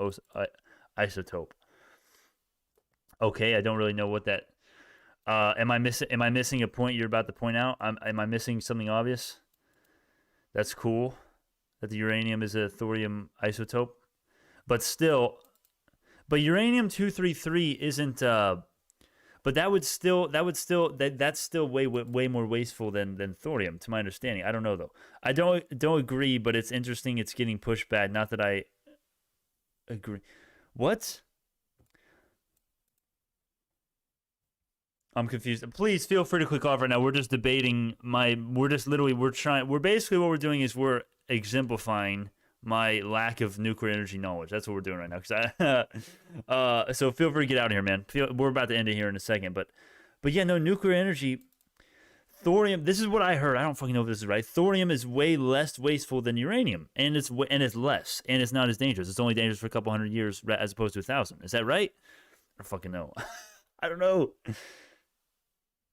isotope. Okay, I don't really know what that... Am I missing a point you're about to point out? Am I missing something obvious? That's cool that the uranium is a thorium isotope, but uranium-233 isn't. But that's still way more wasteful than thorium, to my understanding. I don't know though. I don't agree, but it's interesting. It's getting pushed back. Not that I agree. What? I'm confused. Please feel free to click off right now. We're just debating we're basically what we're doing is we're exemplifying my lack of nuclear energy knowledge. That's what we're doing right now. So feel free to get out of here, man. We're about to end it here in a second, but yeah, no, nuclear energy, thorium. This is what I heard. I don't fucking know if this is right. Thorium is way less wasteful than uranium, and it's less, and it's not as dangerous. It's only dangerous for a couple hundred years as opposed to 1,000. Is that right? I fucking know. I don't know.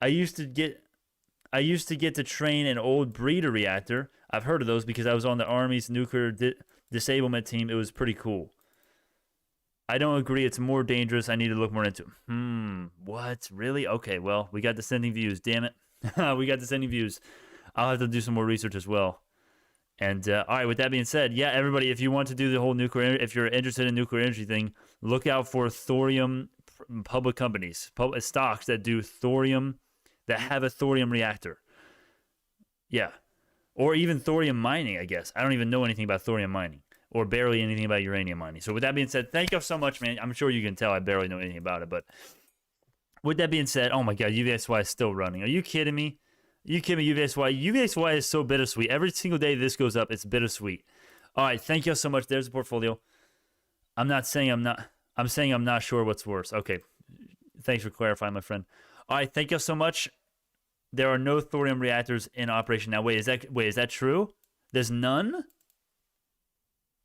I used to get to train an old breeder reactor. I've heard of those because I was on the Army's nuclear disablement team. It was pretty cool. I don't agree. It's more dangerous. I need to look more into it. What? Really? Okay, well, we got dissenting views. Damn it. We got dissenting views. I'll have to do some more research as well. And, all right, with that being said, yeah, everybody, if you want to do the whole nuclear, if you're interested in nuclear energy thing, look out for thorium public companies, stocks that do thorium, that have a thorium reactor. Yeah. Or even thorium mining, I guess. I don't even know anything about thorium mining, or barely anything about uranium mining. So with that being said, thank you so much, man. I'm sure you can tell I barely know anything about it. But with that being said, oh my God, UVSY is still running. Are you kidding me? UVSY? UVSY is so bittersweet. Every single day this goes up, it's bittersweet. All right, thank you so much. There's the portfolio. I'm saying I'm not sure what's worse. Okay. Thanks for clarifying, my friend. All right, thank you so much. There are no thorium reactors in operation now. Wait, is that true? There's none?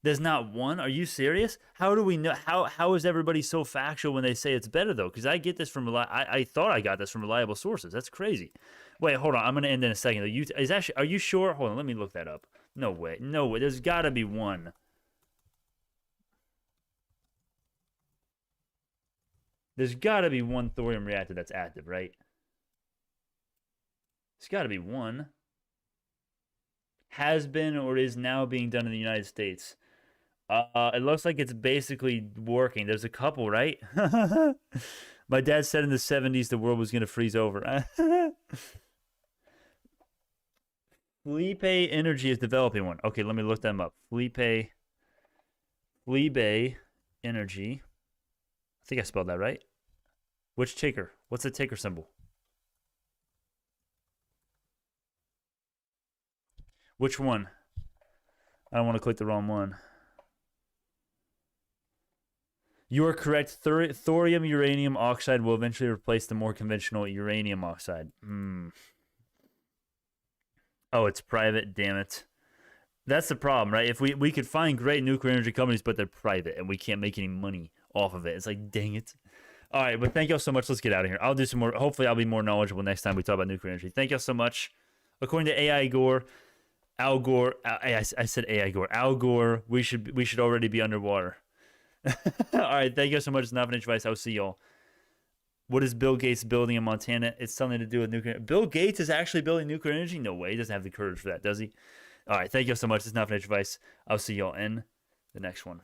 There's not one? Are you serious? How do we know? How is everybody so factual when they say it's better though? Because I get this from I thought I got this from reliable sources. That's crazy. Wait, hold on. I'm gonna end in a second. Are you sure? Hold on. Let me look that up. No way. No way. There's got to be one. There's got to be one thorium reactor that's active, right? There's got to be one. Has been or is now being done in the United States. It looks like it's basically working. There's a couple, right? My dad said in the 70s the world was going to freeze over. Felipe Energy is developing one. Okay, let me look them up. Felipe Energy. I think I spelled that right. Which ticker? What's the ticker symbol? Which one? I don't want to click the wrong one. You are correct. Thorium uranium oxide will eventually replace the more conventional uranium oxide. Oh, it's private. Damn it. That's the problem, right? If we could find great nuclear energy companies, but they're private and we can't make any money off of it. It's like, dang it. All right, but thank y'all so much. Let's get out of here. I'll do some more. Hopefully, I'll be more knowledgeable next time we talk about nuclear energy. Thank y'all so much. According to AI Gore, Al Gore, I said AI Gore. Al Gore, we should already be underwater. All right, thank you so much. It's not financial advice. I'll see y'all. What is Bill Gates building in Montana? It's something to do with nuclear. Bill Gates is actually building nuclear energy? No way. He doesn't have the courage for that, does he? All right, thank you so much. It's not financial advice. I'll see y'all in the next one.